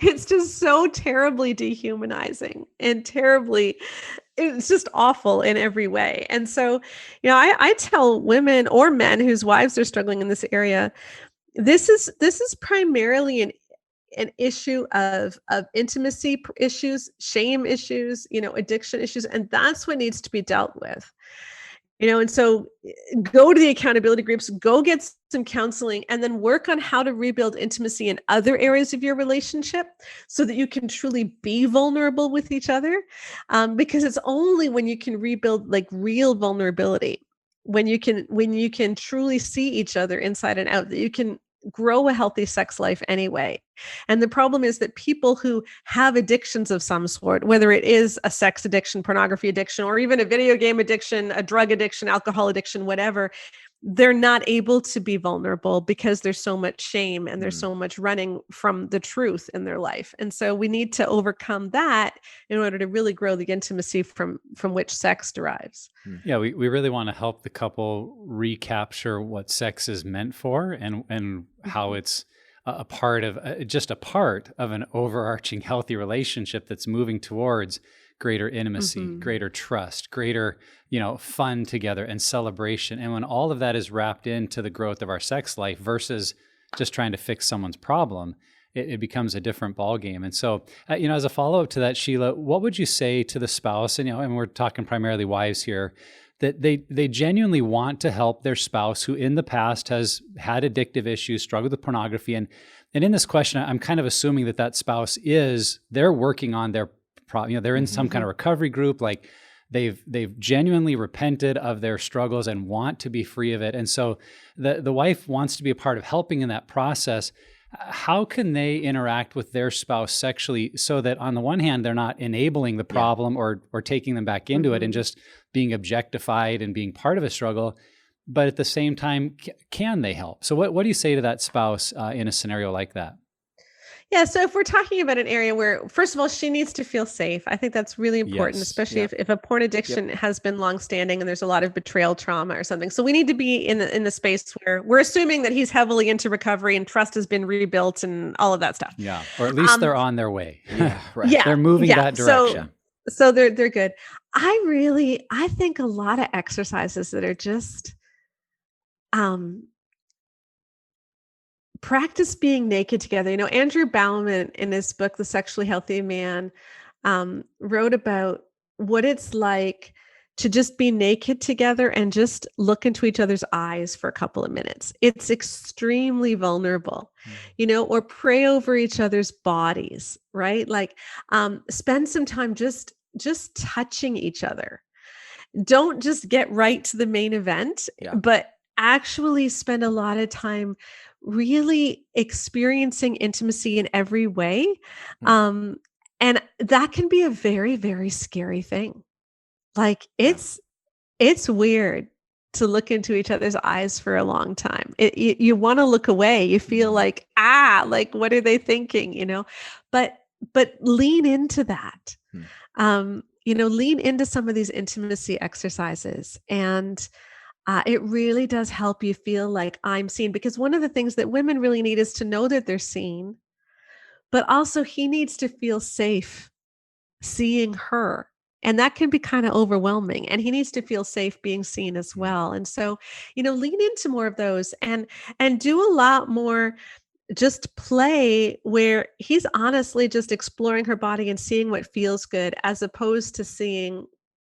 it's just so terribly dehumanizing and it's just awful in every way. And so, I tell women or men whose wives are struggling in this area, this is primarily an issue of intimacy issues, shame issues, addiction issues, and that's what needs to be dealt with. And so go to the accountability groups, go get some counseling, and then work on how to rebuild intimacy in other areas of your relationship so that you can truly be vulnerable with each other. Because it's only when you can rebuild real vulnerability, when you can truly see each other inside and out, that you can grow a healthy sex life anyway. And the problem is that people who have addictions of some sort, whether it is a sex addiction, pornography addiction, or even a video game addiction, a drug addiction, alcohol addiction, whatever, they're not able to be vulnerable because there's so much shame and there's so much running from the truth in their life. And so we need to overcome that in order to really grow the intimacy from which sex derives. Yeah, we really want to help the couple recapture what sex is meant for and how it's a part of an overarching healthy relationship that's moving towards greater intimacy, greater trust, greater, fun together and celebration. And when all of that is wrapped into the growth of our sex life versus just trying to fix someone's problem, it becomes a different ballgame. And so, as a follow-up to that, Sheila, what would you say to the spouse, and we're talking primarily wives here, that they genuinely want to help their spouse who in the past has had addictive issues, struggled with pornography. And in this question, I'm kind of assuming that spouse they're working on their problem. They're in some kind of recovery group, like they've genuinely repented of their struggles and want to be free of it. And so the wife wants to be a part of helping in that process. How can they interact with their spouse sexually so that on the one hand, they're not enabling the problem or taking them back into it and just being objectified and being part of a struggle, but at the same time, can they help? So what do you say to that spouse in a scenario like that? Yeah. So if we're talking about an area where, first of all, she needs to feel safe, I think that's really important, especially if a porn addiction has been longstanding and there's a lot of betrayal trauma or something. So we need to be in the space where we're assuming that he's heavily into recovery and trust has been rebuilt and all of that stuff. Yeah. Or at least they're on their way. Right. Yeah. They're moving that direction. So they're good. I think a lot of exercises that are just, practice being naked together. Andrew Bauman in his book, The Sexually Healthy Man, wrote about what it's like to just be naked together and just look into each other's eyes for a couple of minutes. It's extremely vulnerable, or pray over each other's bodies, right? Spend some time just touching each other. Don't just get right to the main event, but actually spend a lot of time really experiencing intimacy in every way. And that can be a very, very scary thing. It's weird to look into each other's eyes for a long time. You want to look away. You feel what are they thinking, but lean into that. Lean into some of these intimacy exercises and It really does help you feel like I'm seen, because one of the things that women really need is to know that they're seen, but also he needs to feel safe seeing her. And that can be kind of overwhelming. And he needs to feel safe being seen as Mm. well. And so, lean into more of those, and do a lot more just play where he's honestly just exploring her body and seeing what feels good, as opposed to seeing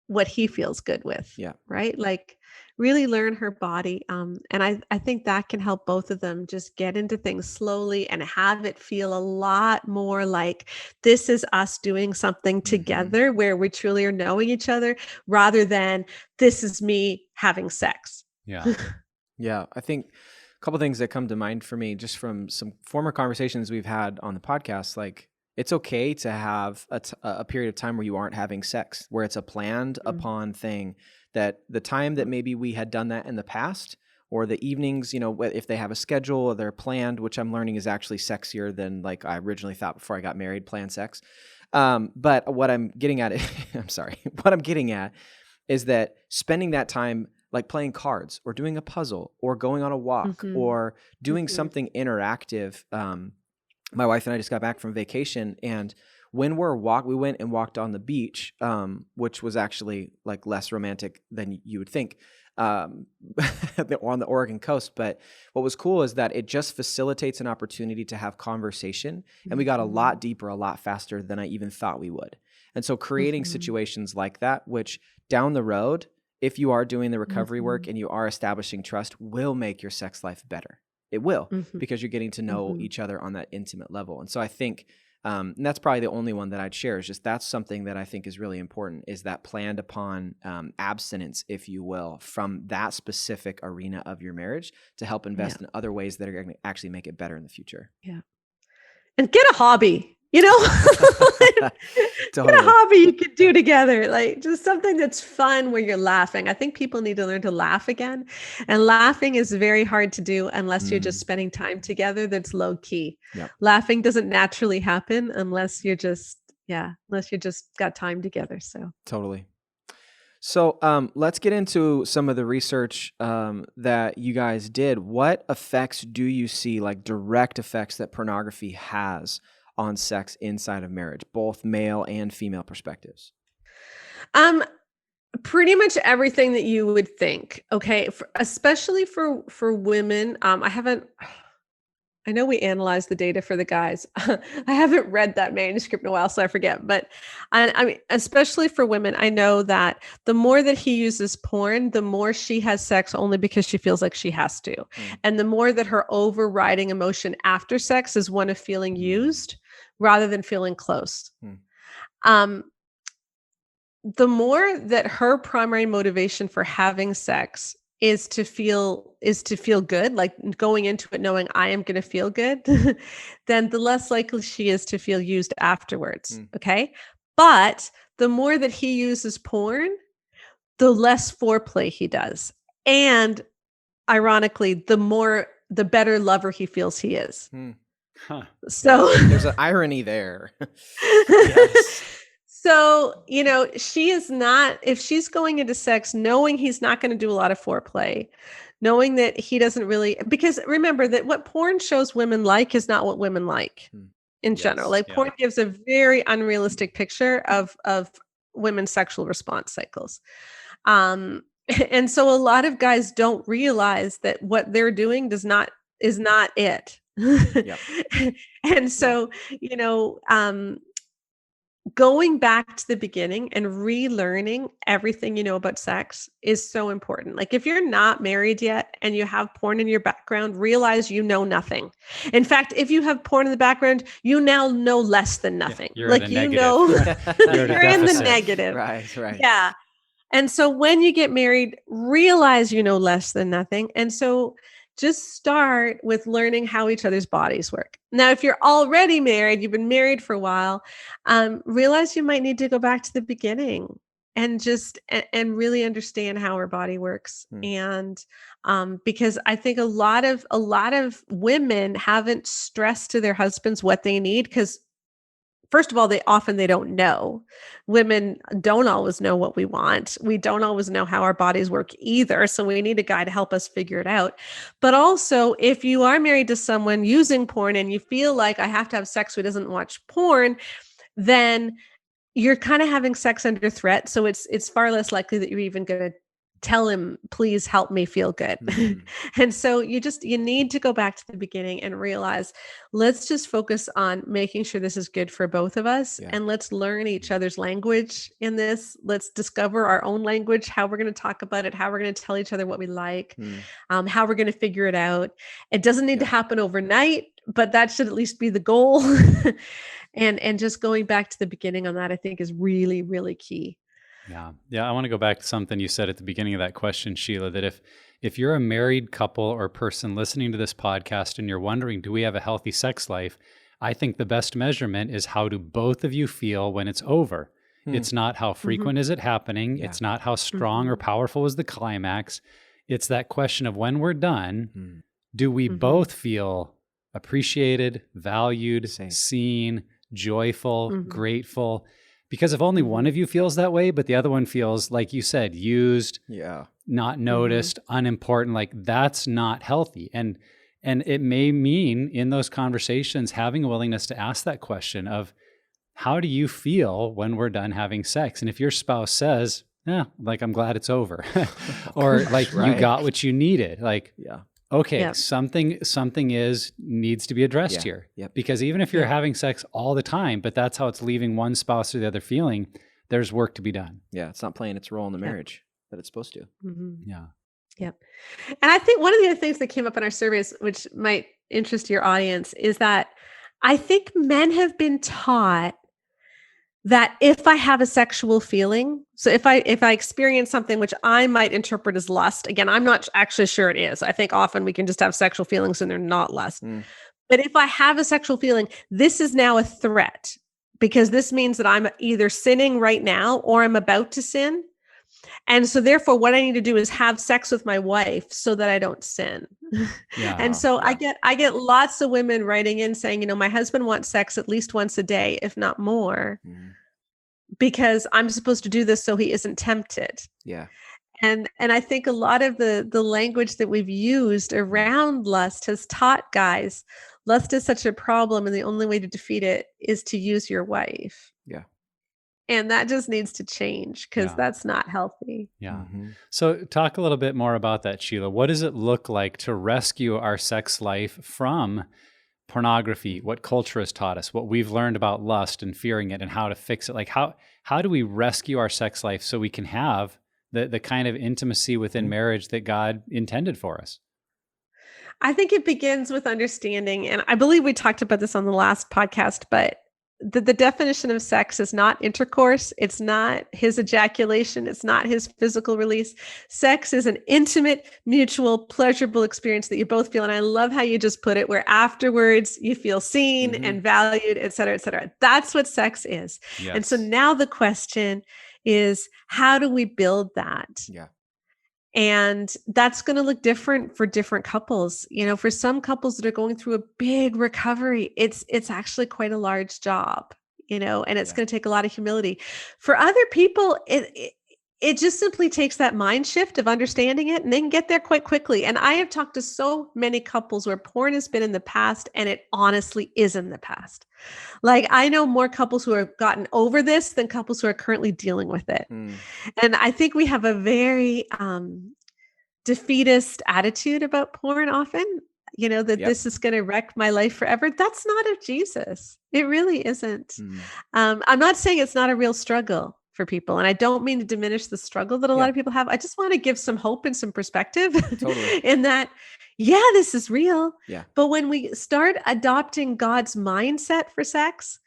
what he feels good with, Yeah. right? Like, really learn her body. And I think that can help both of them just get into things slowly and have it feel a lot more like this is us doing something together where we truly are knowing each other, rather than this is me having sex. Yeah. Yeah, I think a couple things that come to mind for me just from some former conversations we've had on the podcast, like it's okay to have a period of time where you aren't having sex, where it's a planned upon thing, that the time that maybe we had done that in the past, or the evenings, if they have a schedule or they're planned, which I'm learning is actually sexier than like I originally thought before I got married, planned sex. But what I'm getting at, I'm sorry, what I'm getting at is that spending that time like playing cards or doing a puzzle or going on a walk or doing something interactive. My wife and I just got back from vacation, and when we went and walked on the beach, which was actually like less romantic than you would think, on the Oregon coast. But what was cool is that it just facilitates an opportunity to have conversation, and we got a lot deeper, a lot faster than I even thought we would. And so creating situations like that, which down the road, if you are doing the recovery work and you are establishing trust, will make your sex life better. It will, because you're getting to know each other on that intimate level. And so I think, and that's probably the only one that I'd share, is just that's something that I think is really important, is that planned upon abstinence, if you will, from that specific arena of your marriage to help invest in other ways that are going to actually make it better in the future. Yeah. And get a hobby. Totally. Get a hobby you could do together, like just something that's fun where you're laughing. I think people need to learn to laugh again. And laughing is very hard to do unless you're just spending time together that's low key. Yep. Laughing doesn't naturally happen unless you're just got time together. So totally. So let's get into some of the research that you guys did. What effects do you see, like direct effects that pornography has on sex inside of marriage, both male and female perspectives? Pretty much everything that you would think. Okay, especially for women. I know we analyzed the data for the guys. I haven't read that manuscript in a while, so I forget. But I mean, especially for women, I know that the more that he uses porn, the more she has sex only because she feels like she has to. And the more that her overriding emotion after sex is one of feeling used rather than feeling close. The more that her primary motivation for having sex is to feel good, like going into it knowing I am going to feel good, then the less likely she is to feel used afterwards. Okay. But the more that he uses porn, the less foreplay he does. And ironically, the better lover he feels he is. So there's an irony there. Yes. So, she is not, if she's going into sex knowing he's not going to do a lot of foreplay, knowing that he doesn't really, because remember that what porn shows women like is not what women like in general. Like porn gives a very unrealistic picture of women's sexual response cycles. And so a lot of guys don't realize that what they're doing is not it. And so, going back to the beginning and relearning everything you know about sex is so important. Like if you're not married yet and you have porn in your background, realize you know nothing. In fact, if you have porn in the background, you now know less than nothing. You're like at a you negative. know, You're in the negative. Right. Yeah. And so when you get married, realize you know less than nothing. And so just start with learning how each other's bodies work. Now, if you're already married, you've been married for a while, realize you might need to go back to the beginning and just and really understand how our body works. And because I think a lot of women haven't stressed to their husbands what they need, because first of all, they don't know. Women don't always know what we want. We don't always know how our bodies work either. So we need a guy to help us figure it out. But also, if you are married to someone using porn and you feel like I have to have sex who doesn't watch porn, then you're kind of having sex under threat. So it's far less likely that you're even going to tell him, please help me feel good. And so you need to go back to the beginning and realize, let's just focus on making sure this is good for both of us. Yeah. And let's learn each other's language in this. Let's discover our own language, how we're going to talk about it, how we're going to tell each other what we like, how we're going to figure it out. It doesn't need to happen overnight, but that should at least be the goal. And just going back to the beginning on that, I think is really, really key. Yeah. I want to go back to something you said at the beginning of that question, Sheila, that if you're a married couple or person listening to this podcast and you're wondering, do we have a healthy sex life? I think the best measurement is how do both of you feel when it's over? It's not how frequent is it happening. It's not how strong or powerful is the climax. It's that question of when we're done, do we both feel appreciated, valued, seen, joyful, grateful? Because if only one of you feels that way, but the other one feels, like you said, used, not noticed, unimportant, like that's not healthy. And it may mean in those conversations, having a willingness to ask that question of, how do you feel when we're done having sex? And if your spouse says, like, I'm glad it's over, or like you got what you needed, like, okay, something needs to be addressed here. Because even if you're having sex all the time, but that's how it's leaving one spouse or the other feeling, there's work to be done. Yeah, it's not playing its role in the marriage that it's supposed to. Yep. And I think one of the other things that came up in our surveys, which might interest your audience, is that I think men have been taught that if I have a sexual feeling, so if I experience something which I might interpret as lust, again, I'm not actually sure it is. I think often we can just have sexual feelings and they're not lust. But if I have a sexual feeling, this is now a threat, because this means that I'm either sinning right now or I'm about to sin. And so therefore what I need to do is have sex with my wife so that I don't sin. And so I get lots of women writing in saying, my husband wants sex at least once a day, if not more, because I'm supposed to do this so he isn't tempted. And I think a lot of the language that we've used around lust has taught guys, lust is such a problem and the only way to defeat it is to use your wife. And that just needs to change, because that's not healthy. So talk a little bit more about that, Sheila. What does it look like to rescue our sex life from pornography, what culture has taught us, what we've learned about lust and fearing it, and how to fix it? Like how do we rescue our sex life so we can have the kind of intimacy within marriage that God intended for us? I think it begins with understanding, and I believe we talked about this on the last podcast, but the definition of sex is not intercourse. It's not his ejaculation. It's not his physical release. Sex is an intimate, mutual, pleasurable experience that you both feel. And I love how you just put it, where afterwards you feel seen and valued, et cetera, et cetera. That's what sex is. And so now the question is, how do we build that? And that's going to look different for different couples. For some couples that are going through a big recovery, it's actually quite a large job, and it's going to take a lot of humility. For other people, it just simply takes that mind shift of understanding it, and they can get there quite quickly. And I have talked to so many couples where porn has been in the past, and it honestly is in the past. Like, I know more couples who have gotten over this than couples who are currently dealing with it. And I think we have a very defeatist attitude about porn often, that this is going to wreck my life forever. That's not of Jesus. It really isn't. I'm not saying it's not a real struggle for people. And I don't mean to diminish the struggle that a lot of people have. I just want to give some hope and some perspective in that, this is real. But when we start adopting God's mindset for sex,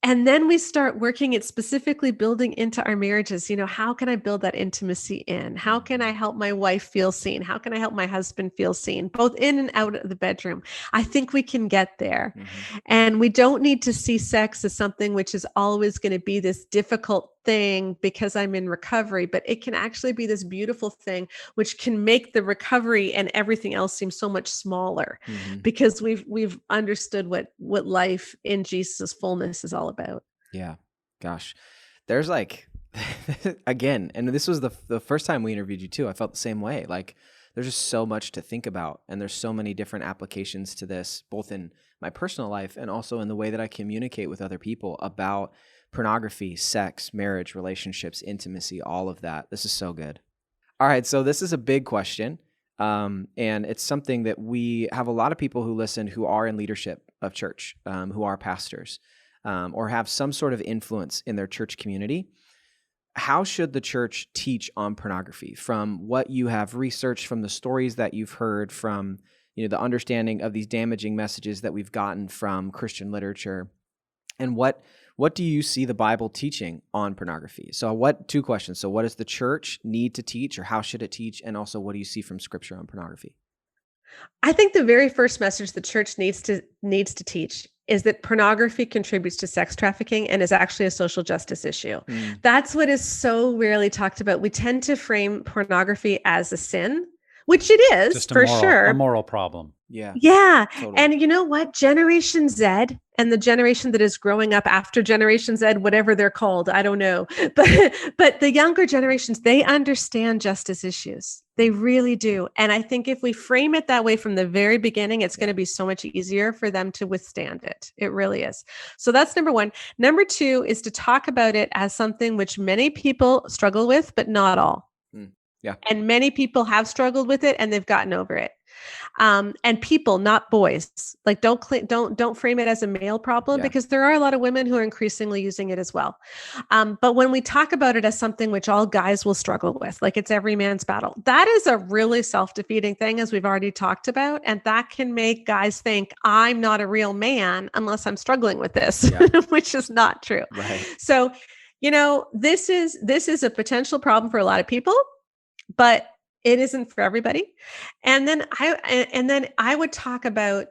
and then we start working at specifically building into our marriages, how can I build that intimacy in? How can I help my wife feel seen? How can I help my husband feel seen, both in and out of the bedroom? I think we can get there. And we don't need to see sex as something which is always going to be this difficult thing because I'm in recovery, but it can actually be this beautiful thing, which can make the recovery and everything else seem so much smaller because we've understood what life in Jesus' fullness is all about. Yeah. Gosh, there's like, again, and this was the first time we interviewed you too. I felt the same way. Like, there's just so much to think about, and there's so many different applications to this, both in my personal life and also in the way that I communicate with other people about pornography, sex, marriage, relationships, intimacy, all of that. This is so good. All right, so this is a big question, and it's something that we have a lot of people who listen who are in leadership of church, who are pastors, or have some sort of influence in their church community. How should the church teach on pornography? From what you have researched, from the stories that you've heard, from the understanding of these damaging messages that we've gotten from Christian literature, and what do you see the Bible teaching on pornography? So two questions. So what does the church need to teach, or how should it teach? And also, what do you see from Scripture on pornography? I think the very first message the church needs to teach is that pornography contributes to sex trafficking and is actually a social justice issue. That's what is so rarely talked about. We tend to frame pornography as a sin, which it is just for sure. A moral problem. Yeah. Yeah. Totally. And you know what? Generation Z and the generation that is growing up after Generation Z, whatever they're called, I don't know. But the younger generations, they understand justice issues. They really do. And I think if we frame it that way from the very beginning, it's going to be so much easier for them to withstand it. It really is. So that's number one. Number two is to talk about it as something which many people struggle with, but not all. Yeah. And many people have struggled with it and they've gotten over it. And people, not boys. Like don't frame it as a male problem, because there are a lot of women who are increasingly using it as well. But when we talk about it as something which all guys will struggle with, like it's every man's battle, that is a really self-defeating thing, as we've already talked about. And that can make guys think I'm not a real man unless I'm struggling with this, which is not true. Right. So, this is a potential problem for a lot of people, but it isn't for everybody. And then I would talk about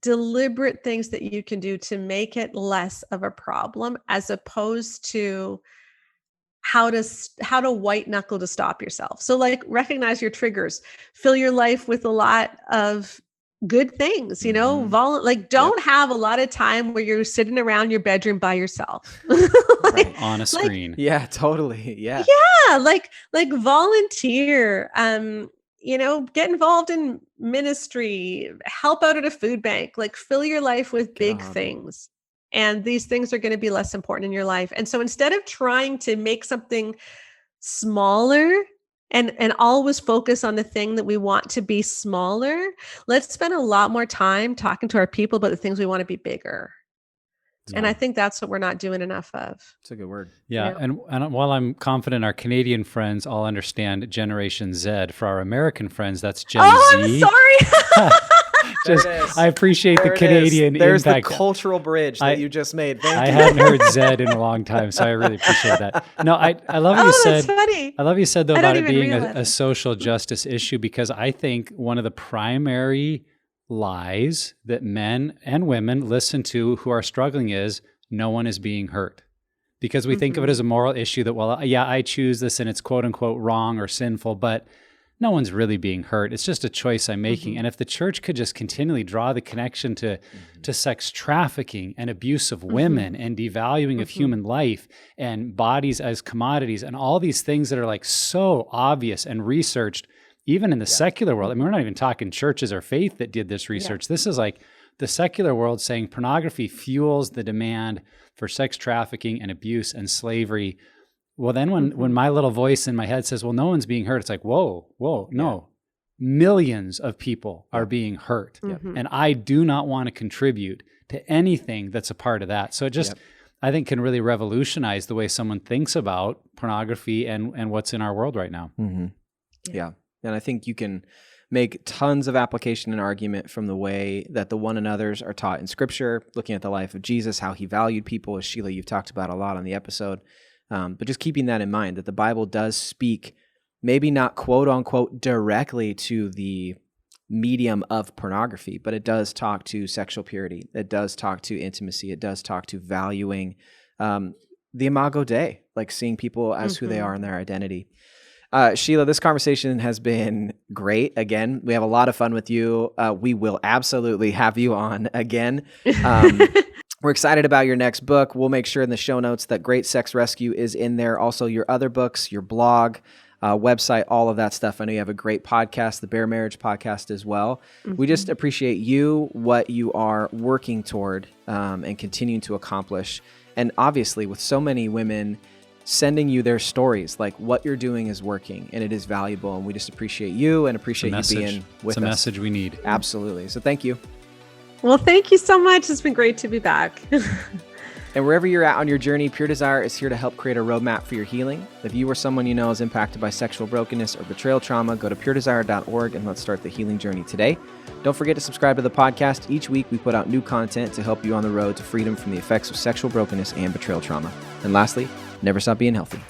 deliberate things that you can do to make it less of a problem, as opposed to how to white knuckle to stop yourself. So like, recognize your triggers, fill your life with a lot of good things, don't have a lot of time where you're sitting around your bedroom by yourself. On a screen. Yeah, totally. Yeah. Yeah. Like volunteer, get involved in ministry, help out at a food bank, like fill your life with big things. And these things are going to be less important in your life. And so instead of trying to make something smaller and always focus on the thing that we want to be smaller, let's spend a lot more time talking to our people about the things we want to be bigger. And I think that's what we're not doing enough of. It's a good word. Yeah. And while I'm confident our Canadian friends all understand Generation Z, for our American friends, that's Gen Z. I'm sorry. I appreciate the Canadian There's impact. the cultural bridge that you just made. Thank I you. hadn't heard Z in a long time, so I really appreciate that. No, I love what you said. That's funny. I love what you said, though, about it being realize a social justice issue, because I think one of the primary lies that men and women listen to who are struggling is no one is being hurt. Because we think of it as a moral issue that, well, I choose this and it's quote unquote wrong or sinful, but no one's really being hurt. It's just a choice I'm making. And if the church could just continually draw the connection to sex trafficking and abuse of women and devaluing of human life and bodies as commodities and all these things that are like so obvious and researched, even in the secular world. I mean, we're not even talking churches or faith that did this research. This is like the secular world saying pornography fuels the demand for sex trafficking and abuse and slavery. Well, then when my little voice in my head says, well, no one's being hurt, it's like, whoa, no. Millions of people are being hurt. And I do not want to contribute to anything that's a part of that. So it just, I think, can really revolutionize the way someone thinks about pornography and what's in our world right now. Yeah. And I think you can make tons of application and argument from the way that the one another's are taught in Scripture, looking at the life of Jesus, how he valued people, as Sheila, you've talked about a lot on the episode. But just keeping that in mind, that the Bible does speak, maybe not quote unquote directly to the medium of pornography, but it does talk to sexual purity. It does talk to intimacy. It does talk to valuing the Imago Dei, like seeing people as who they are in their identity. Sheila, this conversation has been great. Again, we have a lot of fun with you. We will absolutely have you on again. We're excited about your next book. We'll make sure in the show notes that Great Sex Rescue is in there. Also, your other books, your blog, website, all of that stuff. I know you have a great podcast, the Bear Marriage podcast as well. We just appreciate you, what you are working toward and continuing to accomplish. And obviously, with so many women sending you their stories, like what you're doing is working and it is valuable. And we just appreciate you and appreciate you being with us. It's a message we need. Absolutely. So thank you. Well, thank you so much. It's been great to be back. And wherever you're at on your journey, Pure Desire is here to help create a roadmap for your healing. If you or someone you know is impacted by sexual brokenness or betrayal trauma, go to puredesire.org and let's start the healing journey today. Don't forget to subscribe to the podcast. Each week we put out new content to help you on the road to freedom from the effects of sexual brokenness and betrayal trauma. And lastly, never stop being healthy.